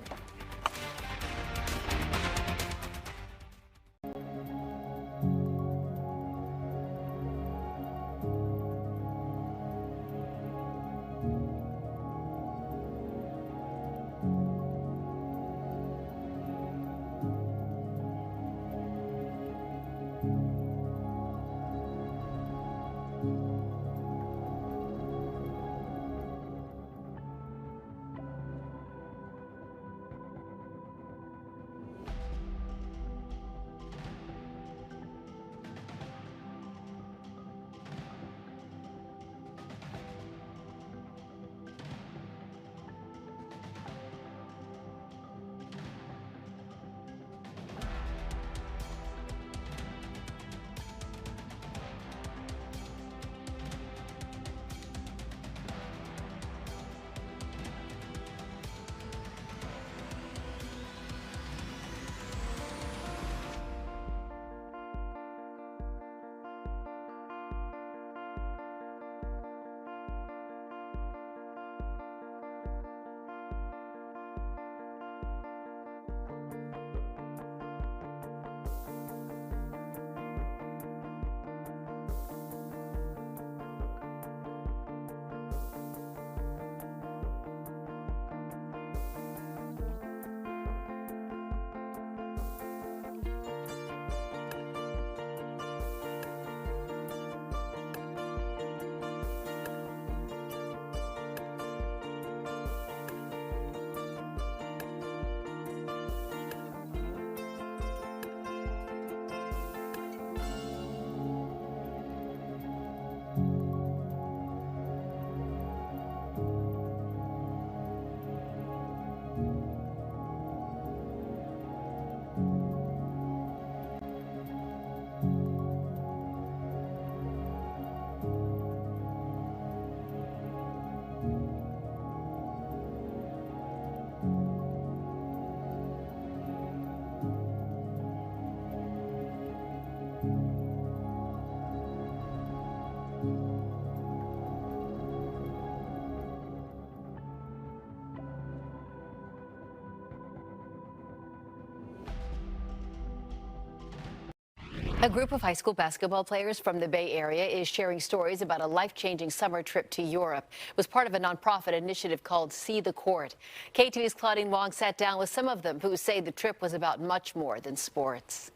A group of high school basketball players from the Bay Area is sharing stories about a life-changing summer trip to Europe. It was part of a nonprofit initiative called See the Court. KTVU's Claudine Wong sat down with some of them who say the trip was about much more than sports.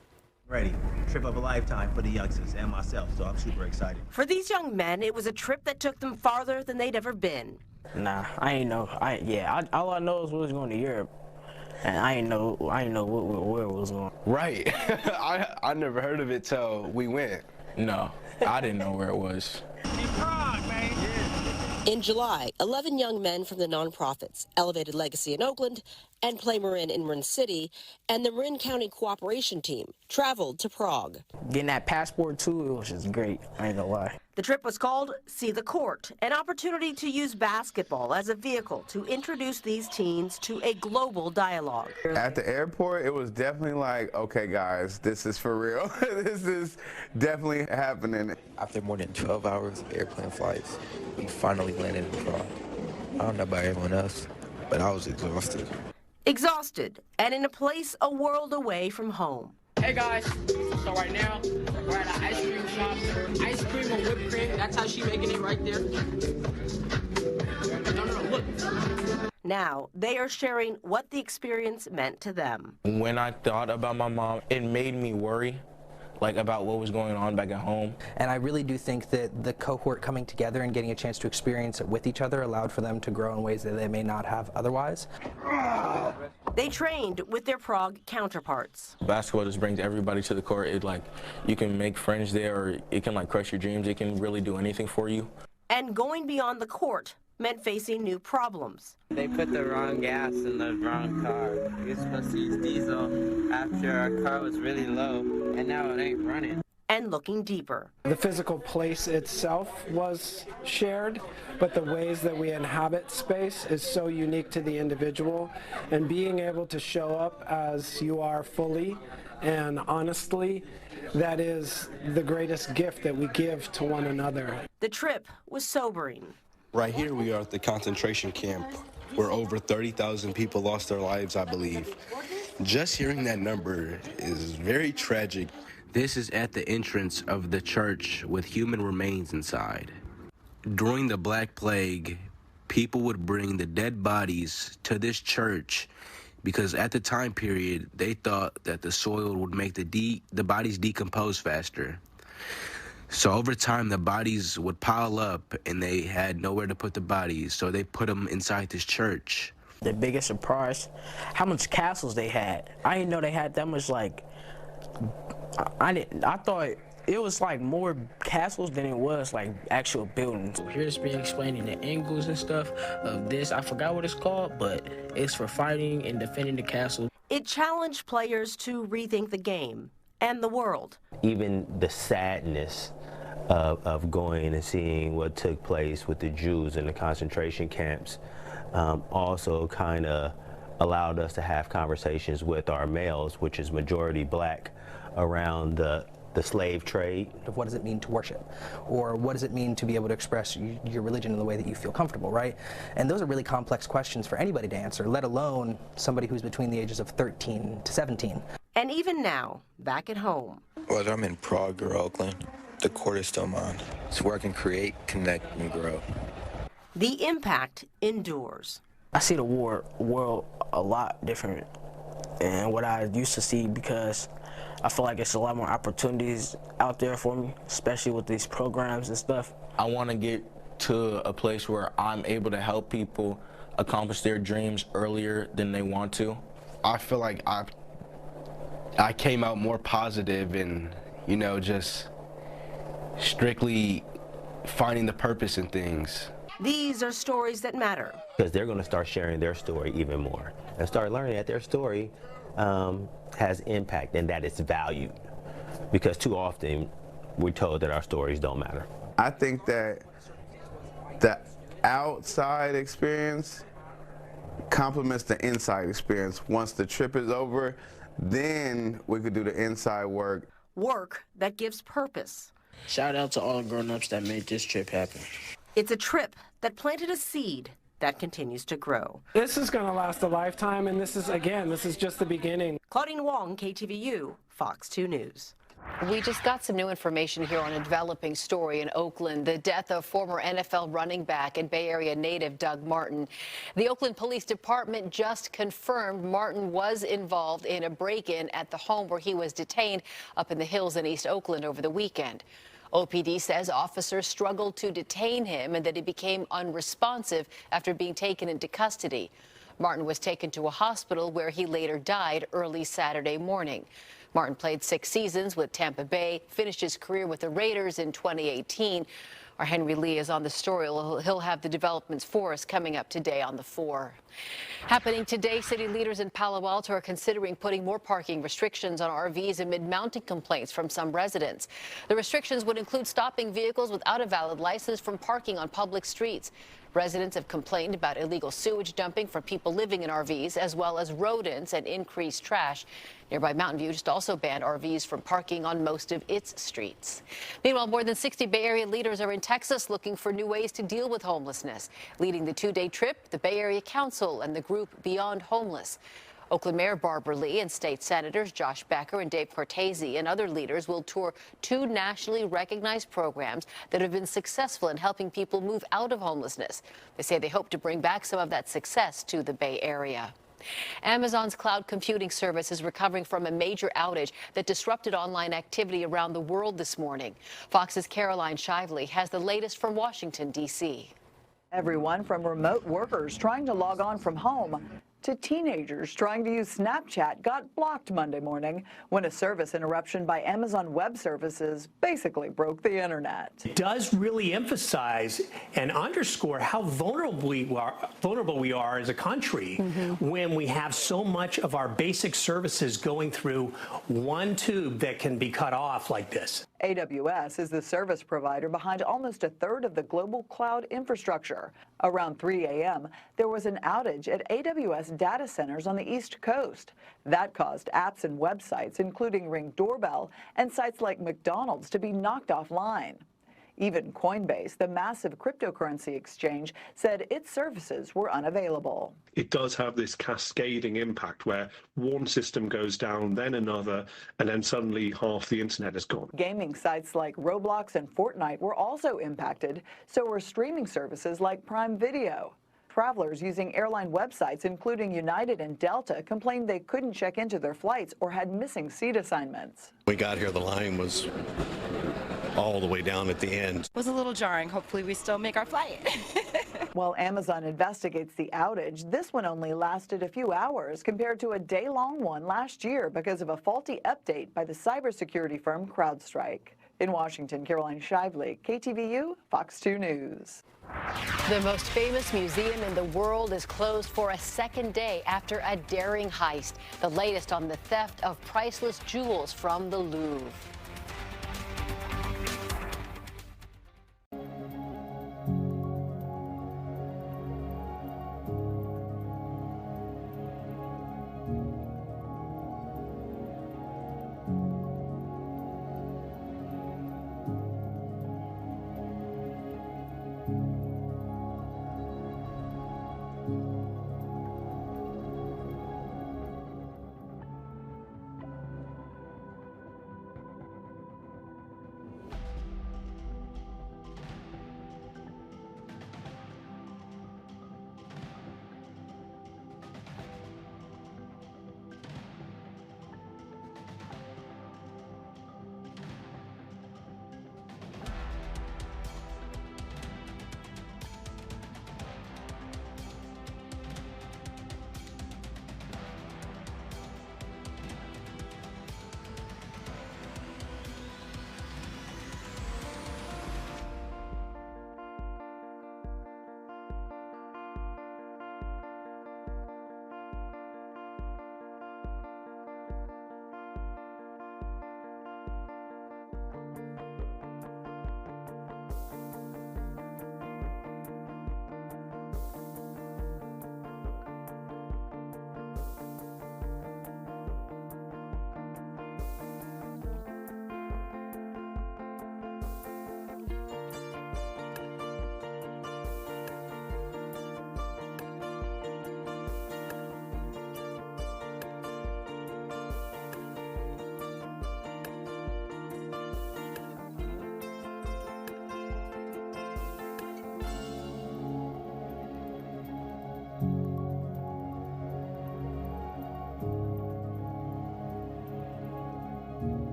Ready. Trip of a lifetime for the youngsters and myself, so I'm super excited. For these young men, it was a trip that took them farther than they'd ever been. Nah, I ain't know. All I know is we was going to Europe. And I didn't know where it was going. Right. I never heard of it till we went. No, I didn't know where it was. In July, 11 young men from the nonprofits, Elevated Legacy in Oakland and Play Marin in Marin City, and the Marin County Cooperation Team traveled to Prague. Getting that passport, too, it was just great. I ain't gonna lie. The The trip was called See the Court, an opportunity to use basketball as a vehicle to introduce these teens to a global dialogue. At the airport, it was definitely like, okay, guys, this is for real. This is definitely happening. After more than 12 hours of airplane flights, we finally landed in Prague. I don't know about everyone else, but I was exhausted. Exhausted and in a place a world away from home. Hey guys, so right now we're at an ice cream shop. Ice cream and whipped cream, that's how she's making it right there. No, look. Now they are sharing what the experience meant to them. When I thought about my mom, it made me worry, like about what was going on back at home. And I really do think that the cohort coming together and getting a chance to experience it with each other allowed for them to grow in ways that they may not have otherwise. They trained with their Prague counterparts. Basketball just brings everybody to the court. It like, you can make friends there, or it can like crush your dreams. It can really do anything for you. And going beyond the court meant facing new problems. They put the wrong gas in the wrong car. We were supposed to use diesel after our car was really low, and now it ain't running. And looking deeper. The physical place itself was shared, but the ways that we inhabit space is so unique to the individual, and being able to show up as you are fully and honestly, that is the greatest gift that we give to one another. The trip was sobering. Right here we are at the concentration camp, where over 30,000 people lost their lives, I believe. Just hearing that number is very tragic. This is at the entrance of the church with human remains inside. During the Black Plague, people would bring the dead bodies to this church because at the time period, they thought that the soil would make the bodies decompose faster. So over time, the bodies would pile up and they had nowhere to put the bodies, so they put them inside this church. The biggest surprise, how much castles they had. I didn't know they had that much, like, I thought it was like more castles than it was like actual buildings. So here's being explaining the angles and stuff of this. I forgot what it's called, but it's for fighting and defending the castle. It challenged players to rethink the game and the world. Even the sadness of going and seeing what took place with the Jews in the concentration camps also kind of allowed us to have conversations with our males, which is majority black, around the slave trade. What does it mean to worship? Or what does it mean to be able to express your religion in the way that you feel comfortable, right? And those are really complex questions for anybody to answer, let alone somebody who's between the ages of 13 to 17. And even now, back at home. Whether I'm in Prague or Oakland, the court is still mine. It's where I can create, connect, and grow. The impact endures. I see the world a lot different than what I used to see because I feel like it's a lot more opportunities out there for me, especially with these programs and stuff. I want to get to a place where I'm able to help people accomplish their dreams earlier than they want to. I feel like I came out more positive and, you know, just strictly finding the purpose in things. These are stories that matter. Because they're going to start sharing their story even more and start learning that their story has impact and that it's valued. Because too often we're told that our stories don't matter. I think that the outside experience complements the inside experience. Once the trip is over, then we could do the inside work. Work that gives purpose. Shout out to all the grown-ups that made this trip happen. It's a trip that planted a seed that continues to grow. This is going to last a lifetime, and this is just the beginning. Claudine Wong, KTVU, Fox 2 News. We just got some new information here on a developing story in Oakland, the death of former NFL running back and Bay Area native Doug Martin. The Oakland Police Department just confirmed Martin was involved in a break-in at the home where he was detained up in the hills in East Oakland over the weekend. OPD says officers struggled to detain him and that he became unresponsive after being taken into custody. Martin was taken to a hospital where he later died early Saturday morning. Martin played 6 seasons with Tampa Bay, finished his career with the Raiders in 2018. Our Henry Lee is on the story. He'll have the developments for us coming up today on the 4. Happening today, city leaders in Palo Alto are considering putting more parking restrictions on RVs amid mounting complaints from some residents. The restrictions would include stopping vehicles without a valid license from parking on public streets. Residents have complained about illegal sewage dumping from people living in RVs, as well as rodents and increased trash. Nearby Mountain View just also banned RVs from parking on most of its streets. Meanwhile, more than 60 Bay Area leaders are in Texas looking for new ways to deal with homelessness. Leading the 2-day trip, the Bay Area Council and the group Beyond Homeless. Oakland Mayor Barbara Lee and state senators Josh Becker and Dave Cortese and other leaders will tour 2 nationally recognized programs that have been successful in helping people move out of homelessness. They say they hope to bring back some of that success to the Bay Area. Amazon's cloud computing service is recovering from a major outage that disrupted online activity around the world this morning. Fox's Caroline Shively has the latest from Washington, D.C. Everyone from remote workers trying to log on from home to teenagers trying to use Snapchat got blocked Monday morning when a service interruption by Amazon Web Services basically broke the internet. It does really emphasize and underscore how vulnerable we are as a country when we have so much of our basic services going through one tube that can be cut off like this. AWS is the service provider behind almost a third of the global cloud infrastructure. Around 3 a.m., there was an outage at AWS data centers on the East Coast. That caused apps and websites, including Ring Doorbell and sites like McDonald's, to be knocked offline. Even Coinbase, the massive cryptocurrency exchange, said its services were unavailable. It does have this cascading impact where one system goes down, then another, and then suddenly half the internet is gone. Gaming sites like Roblox and Fortnite were also impacted, so were streaming services like Prime Video. Travelers using airline websites, including United and Delta, complained they couldn't check into their flights or had missing seat assignments. We got here, the line was all the way down at the end. It was a little jarring. Hopefully we still make our flight. While Amazon investigates the outage, this one only lasted a few hours compared to a day-long one last year because of a faulty update by the cybersecurity firm CrowdStrike. In Washington, Caroline Shively, KTVU Fox 2 News. The most famous museum in the world is closed for a second day after a daring heist. The latest on the theft of priceless jewels from the Louvre.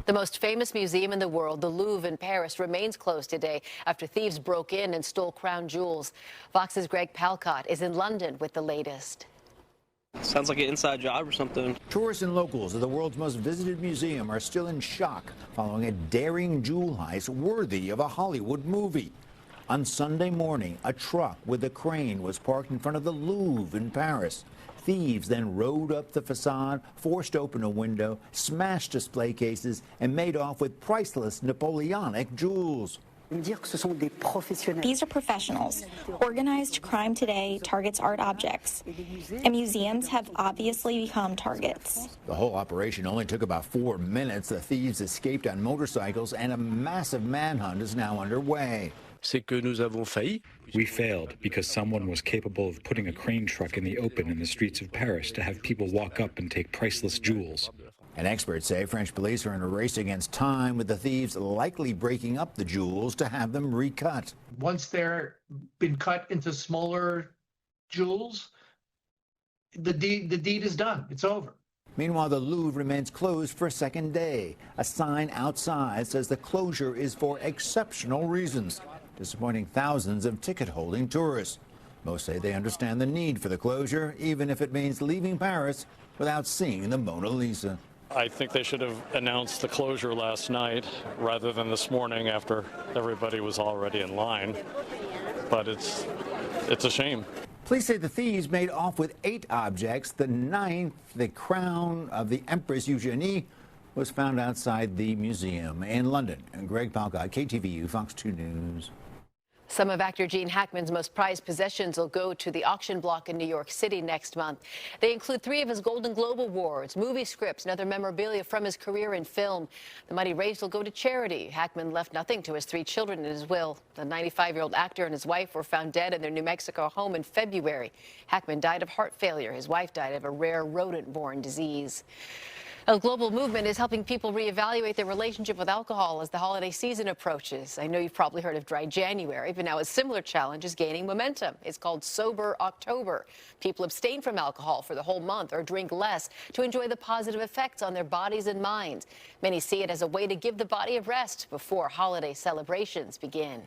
The most famous museum in the world, the Louvre in Paris, remains closed today after thieves broke in and stole crown jewels. Fox's Greg Palcott is in London with the latest. Sounds like an inside job or something. Tourists and locals of the world's most visited museum are still in shock following a daring jewel heist worthy of a Hollywood movie. On Sunday morning, a truck with a crane was parked in front of the Louvre in Paris. Thieves then rode up the facade, forced open a window, smashed display cases, and made off with priceless Napoleonic jewels. These are professionals. Organized crime today targets art objects, and museums have obviously become targets. The whole operation only took about 4 minutes. The thieves escaped on motorcycles, and a massive manhunt is now underway. We failed because someone was capable of putting a crane truck in the open in the streets of Paris to have people walk up and take priceless jewels. And experts say French police are in a race against time, with the thieves likely breaking up the jewels to have them recut. Once they're been cut into smaller jewels, the deed is done. It's over. Meanwhile, the Louvre remains closed for a second day. A sign outside says the closure is for exceptional reasons, disappointing thousands of ticket-holding tourists. Most say they understand the need for the closure, even if it means leaving Paris without seeing the Mona Lisa. I think they should have announced the closure last night rather than this morning after everybody was already in line. But it's a shame. Police say the thieves made off with 8 objects. The 9th, the crown of the Empress Eugenie, was found outside the museum in London. And Greg Palcott, KTVU Fox 2 News. Some of actor Gene Hackman's most prized possessions will go to the auction block in New York City next month. They include 3 of his Golden Globe Awards, movie scripts, and other memorabilia from his career in film. The money raised will go to charity. Hackman left nothing to his 3 children in his will. The 95-year-old actor and his wife were found dead in their New Mexico home in February. Hackman died of heart failure. His wife died of a rare rodent-borne disease. A global movement is helping people reevaluate their relationship with alcohol as the holiday season approaches. I know you've probably heard of Dry January, but now a similar challenge is gaining momentum. It's called Sober October. People abstain from alcohol for the whole month or drink less to enjoy the positive effects on their bodies and minds. Many see it as a way to give the body a rest before holiday celebrations begin.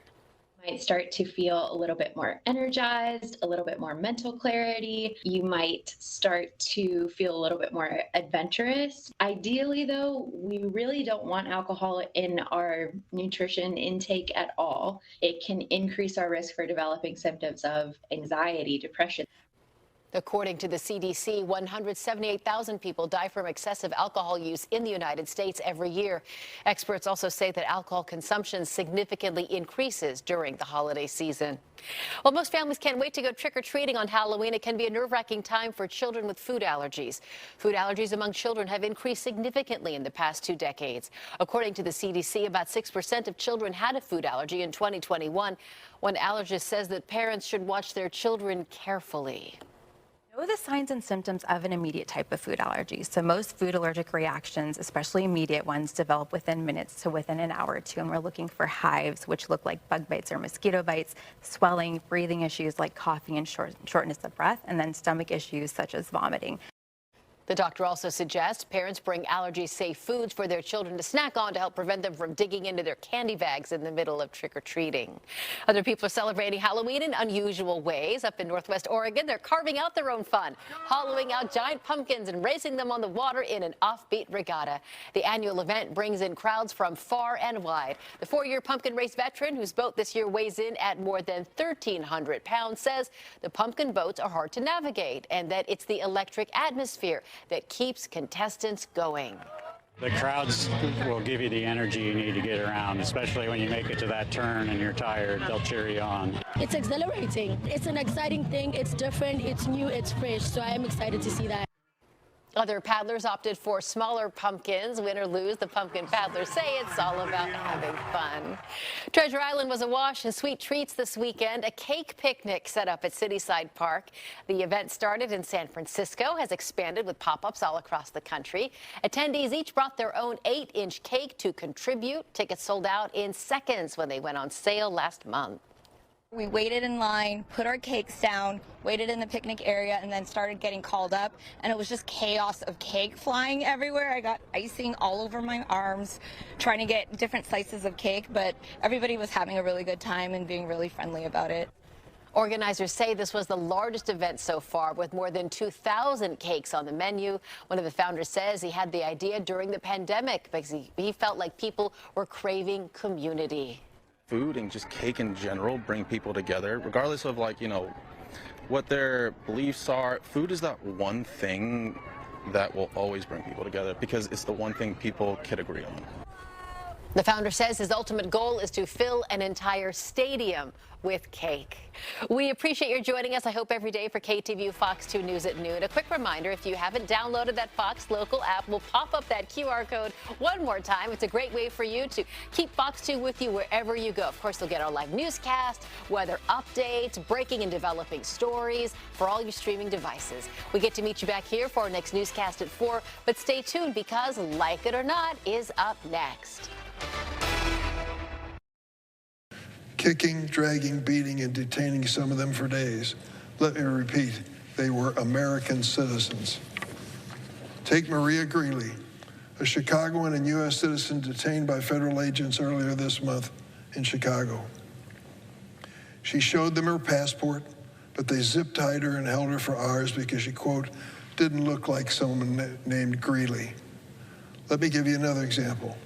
Might start to feel a little bit more energized, a little bit more mental clarity. You might start to feel a little bit more adventurous. Ideally, though, we really don't want alcohol in our nutrition intake at all. It can increase our risk for developing symptoms of anxiety, depression. According to the CDC, 178,000 people die from excessive alcohol use in the United States every year. Experts also say that alcohol consumption significantly increases during the holiday season. While most families can't wait to go trick-or-treating on Halloween, it can be a nerve-wracking time for children with food allergies. Food allergies among children have increased significantly in the past 2 decades. According to the CDC, about 6% of children had a food allergy in 2021. One allergist says that parents should watch their children carefully. Know the signs and symptoms of an immediate type of food allergy. So most food allergic reactions, especially immediate ones, develop within minutes to within an hour or 2. And we're looking for hives, which look like bug bites or mosquito bites, swelling, breathing issues like coughing and shortness of breath, and then stomach issues such as vomiting. The doctor also suggests parents bring allergy-safe foods for their children to snack on to help prevent them from digging into their candy bags in the middle of trick-or-treating. Other people are celebrating Halloween in unusual ways. Up in Northwest Oregon, they're carving out their own fun, hollowing out giant pumpkins and racing them on the water in an offbeat regatta. The annual event brings in crowds from far and wide. The 4-year pumpkin race veteran, whose boat this year weighs in at more than 1,300 pounds, says the pumpkin boats are hard to navigate and that it's the electric atmosphere that keeps contestants going. The crowds will give you the energy you need to get around, especially when you make it to that turn and you're tired. They'll cheer you on. It's exhilarating. It's an exciting thing. It's different. It's new. It's fresh. So I am excited to see that. Other paddlers opted for smaller pumpkins. Win or lose, the pumpkin paddlers say it's all about having fun. Treasure Island was awash in sweet treats this weekend. A cake picnic set up at Cityside Park. The event started in San Francisco, has expanded with pop-ups all across the country. Attendees each brought their own 8-inch cake to contribute. Tickets sold out in seconds when they went on sale last month. We waited in line, put our cakes down, waited in the picnic area, and then started getting called up. And it was just chaos of cake flying everywhere. I got icing all over my arms, trying to get different slices of cake, but everybody was having a really good time and being really friendly about it. Organizers say this was the largest event so far, with more than 2,000 cakes on the menu. One of the founders says he had the idea during the pandemic because he felt like people were craving community. Food and just cake in general bring people together, regardless of what their beliefs are. Food is that one thing that will always bring people together because it's the one thing people can agree on. The founder says his ultimate goal is to fill an entire stadium with cake. We appreciate your joining us, I hope, every day for KTVU Fox 2 News at noon. A quick reminder, if you haven't downloaded that Fox Local app, we'll pop up that QR code one more time. It's a great way for you to keep Fox 2 with you wherever you go. Of course, you'll get our live newscast, weather updates, breaking and developing stories for all your streaming devices. We get to meet you back here for our next newscast at 4, but stay tuned because Like It or Not is up next. Kicking, dragging, beating, and detaining some of them for days. Let me repeat, they were American citizens. Take Maria Greeley, a Chicagoan and U.S. citizen detained by federal agents earlier this month in Chicago. She showed them her passport, but they zip-tied her and held her for hours because she, quote, didn't look like someone named Greeley. Let me give you another example.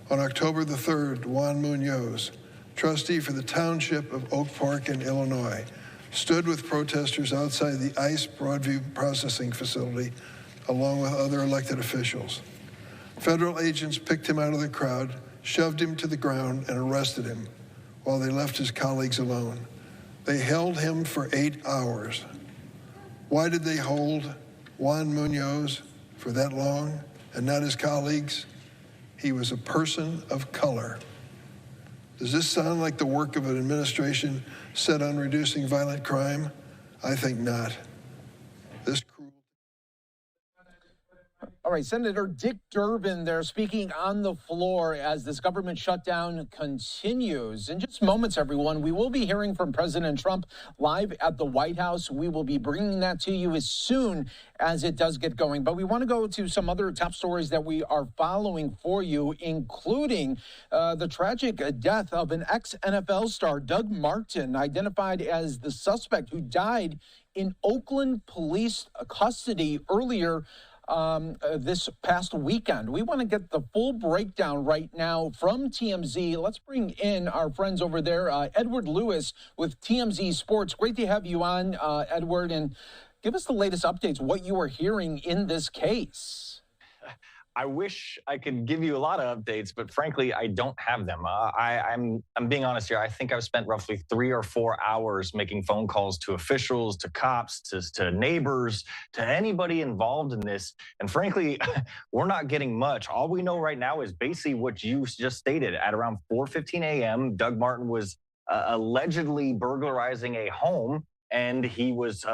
On October the 3rd, Juan Munoz, trustee for the township of Oak Park in Illinois, stood with protesters outside the ICE Broadview processing facility, along with other elected officials. Federal agents picked him out of the crowd, shoved him to the ground, and arrested him while they left his colleagues alone. They held him for 8 hours. Why did they hold Juan Munoz for that long and not his colleagues? He was a person of color. Does this sound like the work of an administration set on reducing violent crime? I think not. All right, Senator Dick Durbin there speaking on the floor as this government shutdown continues. In just moments, everyone, we will be hearing from President Trump live at the White House. We will be bringing that to you as soon as it does get going. But we want to go to some other top stories that we are following for you, including the tragic death of an ex-NFL star, Doug Martin, identified as the suspect who died in Oakland police custody earlier this past weekend. We want to get the full breakdown right now from TMZ. Let's bring in our friends over there, Edward Lewis with TMZ Sports. Great to have you on, Edward, and give us the latest updates, what you are hearing in this case. I wish I could give you a lot of updates, but frankly, I don't have them. I'm being honest here. I think I've spent roughly 3 or 4 hours making phone calls to officials, to cops, to neighbors, to anybody involved in this. And frankly, we're not getting much. All we know right now is basically what you just stated. At around 4:15 a.m., Doug Martin was allegedly burglarizing a home, and he was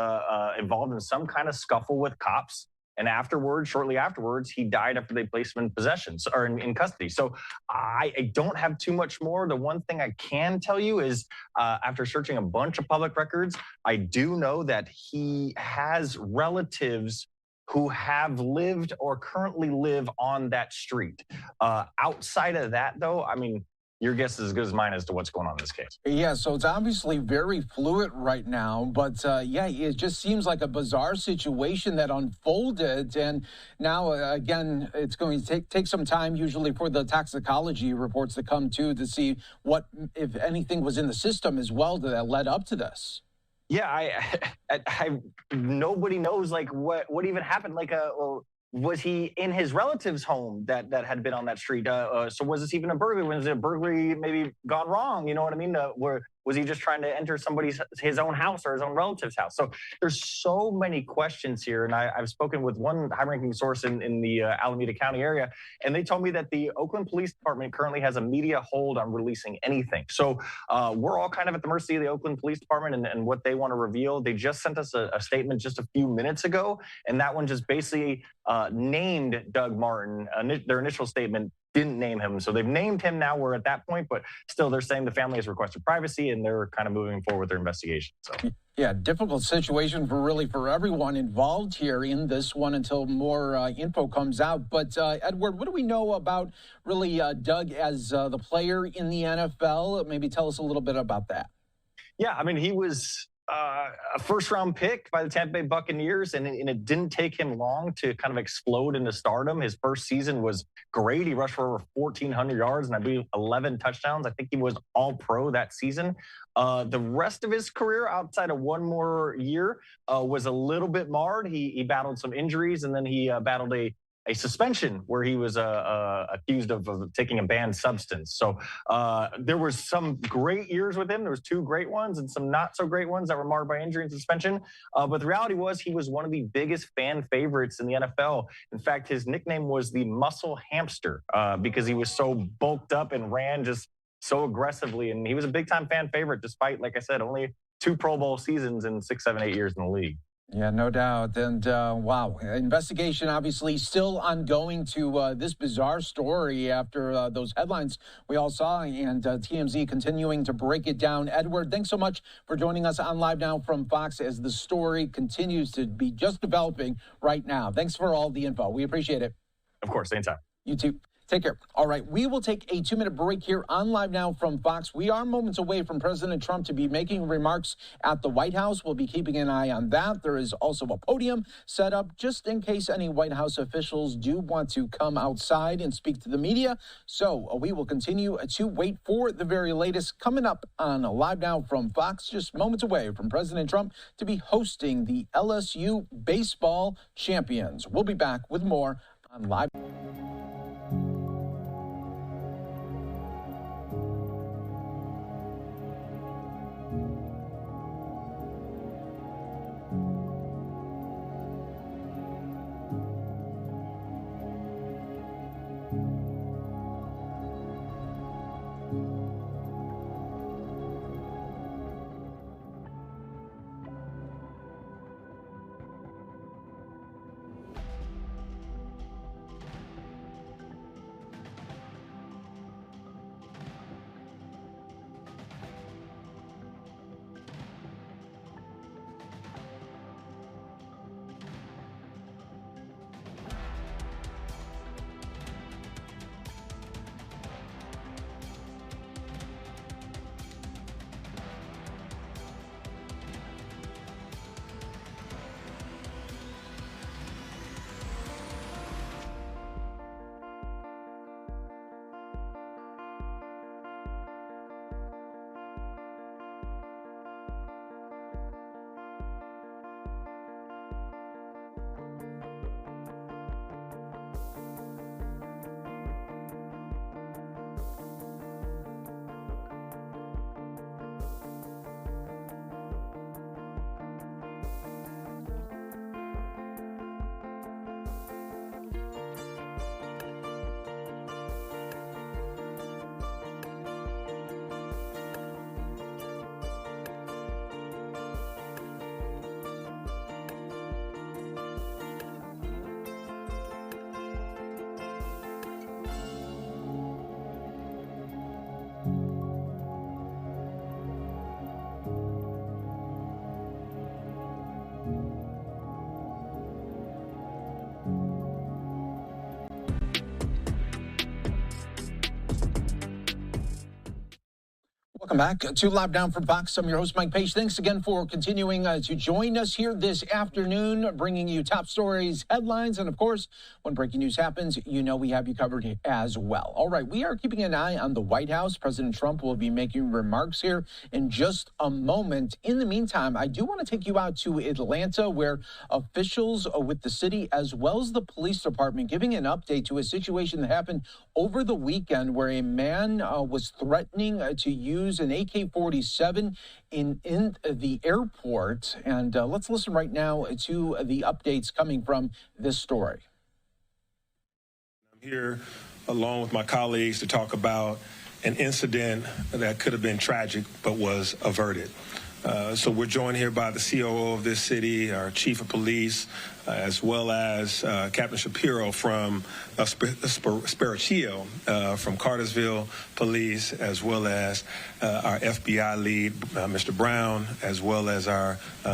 involved in some kind of scuffle with cops. And afterwards, shortly afterwards, he died after they placed him in possession or in custody. So I don't have too much more. The one thing I can tell you is after searching a bunch of public records, I do know that he has relatives who have lived or currently live on that street. Outside of that, though, I mean, your guess is as good as mine as to what's going on in this case. Yeah, so it's obviously very fluid right now, but yeah, it just seems like a bizarre situation that unfolded. And now, again, it's going to take some time usually for the toxicology reports to come to see what, if anything, was in the system as well that led up to this. Yeah, nobody knows like what even happened. Like, was he in his relative's home that had been on that street? So was this even a burglary? Was it a burglary maybe gone wrong? You know what I mean? Was he just trying to enter his own house or his own relative's house? So there's so many questions here. And I've spoken with one high-ranking source in the Alameda County area, and they told me that the Oakland Police Department currently has a media hold on releasing anything. So we're all kind of at the mercy of the Oakland Police Department and what they want to reveal. They just sent us a statement just a few minutes ago, and that one just basically named Doug Martin. Their initial statement didn't name him. So they've named him now. We're at that point, but still they're saying the family has requested privacy and they're kind of moving forward with their investigation. So. Yeah, difficult situation for everyone involved here in this one until more info comes out. But Edward, what do we know about really Doug as the player in the NFL? Maybe tell us a little bit about that. Yeah, I mean, he was a first-round pick by the Tampa Bay Buccaneers, and it didn't take him long to kind of explode into stardom. His first season was great. He rushed for over 1,400 yards and I believe 11 touchdowns. I think he was all-pro that season. The rest of his career, outside of one more year, was a little bit marred. He battled some injuries, and then he battled a suspension where he was accused of taking a banned substance. So there was some great years with him. There was 2 great ones and some not so great ones that were marred by injury and suspension. But the reality was he was one of the biggest fan favorites in the NFL. In fact, his nickname was the Muscle Hamster because he was so bulked up and ran just so aggressively. And he was a big-time fan favorite despite, like I said, only 2 Pro Bowl seasons in 6, 7, 8 years in the league. Yeah, no doubt. And wow, investigation obviously still ongoing to this bizarre story after those headlines we all saw, and TMZ continuing to break it down. Edward, thanks so much for joining us on Live Now from Fox as the story continues to be just developing right now. Thanks for all the info. We appreciate it. Of course, anytime. You too. Take care. All right, we will take a 2-minute break here on Live Now from Fox. We are moments away from President Trump to be making remarks at the White House. We'll be keeping an eye on that. There is also a podium set up just in case any White House officials do want to come outside and speak to the media. So we will continue to wait for the very latest coming up on Live Now from Fox, just moments away from President Trump to be hosting the LSU baseball champions. We'll be back with more on Live. Welcome back to Live Down from Fox. I'm your host, Mike Page. Thanks again for continuing to join us here this afternoon, bringing you top stories, headlines, and of course, when breaking news happens, you know we have you covered as well. All right, we are keeping an eye on the White House. President Trump will be making remarks here in just a moment. In the meantime, I do want to take you out to Atlanta, where officials with the city as well as the police department giving an update to a situation that happened over the weekend where a man was threatening to use an AK-47 in the airport. And let's listen right now to the updates coming from this story. I'm here along with my colleagues to talk about an incident that could have been tragic but was averted. So we're joined here by the COO of this city, our chief of police, as well as Captain Shapiro from Sparacchio from Cartersville Police, as well as our FBI lead, Mr. Brown, as well as our, who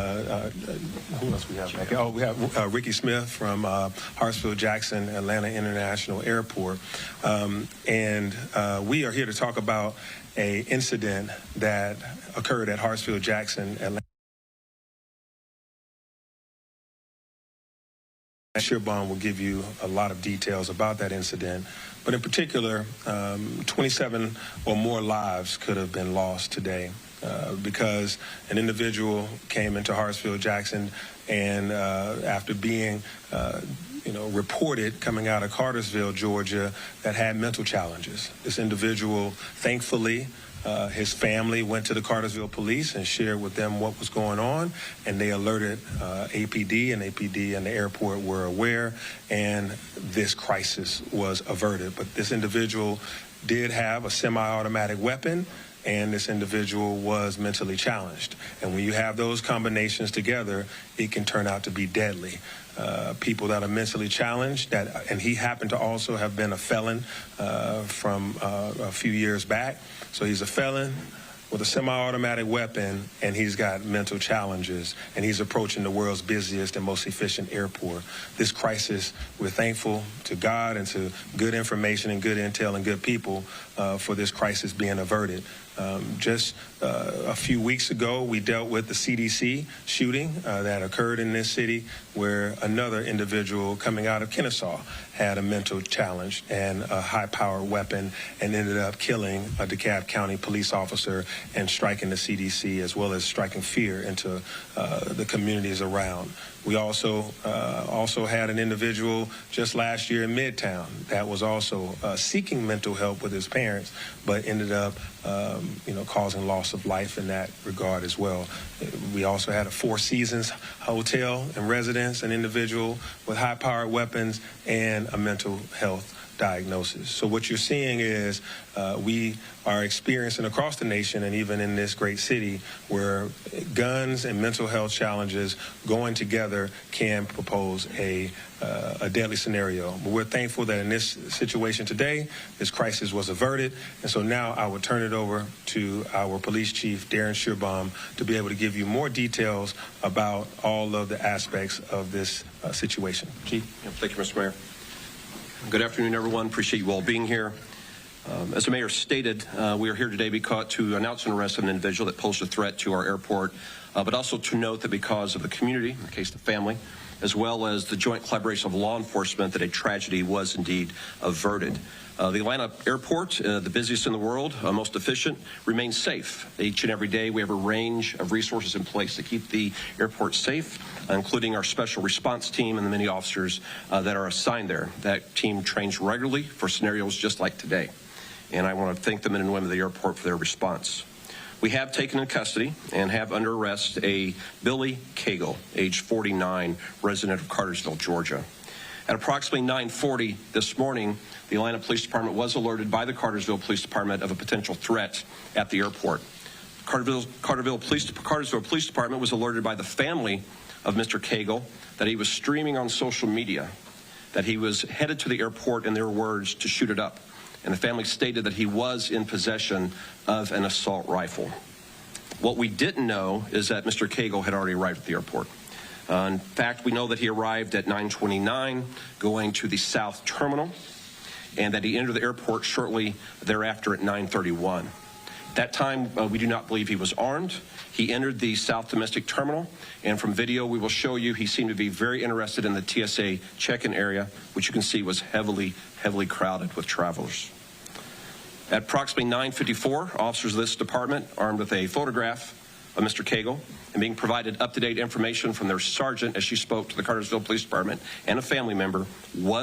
else we have back here? Oh, we have Ricky Smith from Hartsfield-Jackson Atlanta International Airport. And we are here to talk about an incident that occurred at Hartsfield-Jackson Atlanta. Shearbon will give you a lot of details about that incident, but in particular, 27 or more lives could have been lost today because an individual came into Hartsfield-Jackson and after being reported coming out of Cartersville, Georgia, that had mental challenges. This individual, thankfully, his family went to the Cartersville police and shared with them what was going on, and they alerted APD, and APD and the airport were aware, and this crisis was averted. But this individual did have a semi-automatic weapon, and this individual was mentally challenged. And when you have those combinations together, it can turn out to be deadly. People that are mentally challenged, and he happened to also have been a felon from a few years back. So he's a felon with a semi-automatic weapon, and he's got mental challenges, and he's approaching the world's busiest and most efficient airport. This crisis, we're thankful to God and to good information and good intel and good people for this crisis being averted. Just a few weeks ago, we dealt with the CDC shooting that occurred in this city, where another individual coming out of Kennesaw had a mental challenge and a high-powered weapon and ended up killing a DeKalb County police officer and striking the CDC, as well as striking fear into the communities around. We also had an individual just last year in Midtown that was also seeking mental help with his parents, but ended up causing loss of life in that regard as well. We also had a Four Seasons hotel and residence, an individual with high-powered weapons and a mental health diagnosis. So what you're seeing is we are experiencing across the nation and even in this great city where guns and mental health challenges going together can propose a deadly scenario. But we're thankful that in this situation today, this crisis was averted. And so now I would turn it over to our police chief, Darren Shearbaum, to be able to give you more details about all of the aspects of this situation. Chief? Thank you, Mr. Mayor. Good afternoon, everyone. Appreciate you all being here. As the mayor stated, we are here today to announce an arrest of an individual that posed a threat to our airport, but also to note that because of the community, in the case of the family, as well as the joint collaboration of law enforcement, that a tragedy was indeed averted. The Atlanta airport, the busiest in the world, most efficient, remains safe. Each and every day we have a range of resources in place to keep the airport safe, including our special response team and the many officers that are assigned there. That team trains regularly for scenarios just like today. And I want to thank the men and women of the airport for their response. We have taken in custody and have under arrest a Billy Cagle, age 49, resident of Cartersville, Georgia. At approximately 9:40 this morning, the Atlanta Police Department was alerted by the Cartersville Police Department of a potential threat at the airport. Cartersville Police Department was alerted by the family of Mr. Cagle that he was streaming on social media, that he was headed to the airport, in their words, to shoot it up. And the family stated that he was in possession of an assault rifle. What we didn't know is that Mr. Cagle had already arrived at the airport. In fact, we know that he arrived at 9:29 going to the South Terminal, and that he entered the airport shortly thereafter at 9:31. At that time, we do not believe he was armed. He entered the South Domestic Terminal, and from video we will show you he seemed to be very interested in the TSA check-in area, which you can see was heavily crowded with travelers. At approximately 9:54, officers of this department, armed with a photograph of Mr. Cagle and being provided up-to-date information from their sergeant as she spoke to the Cartersville Police Department and a family member, was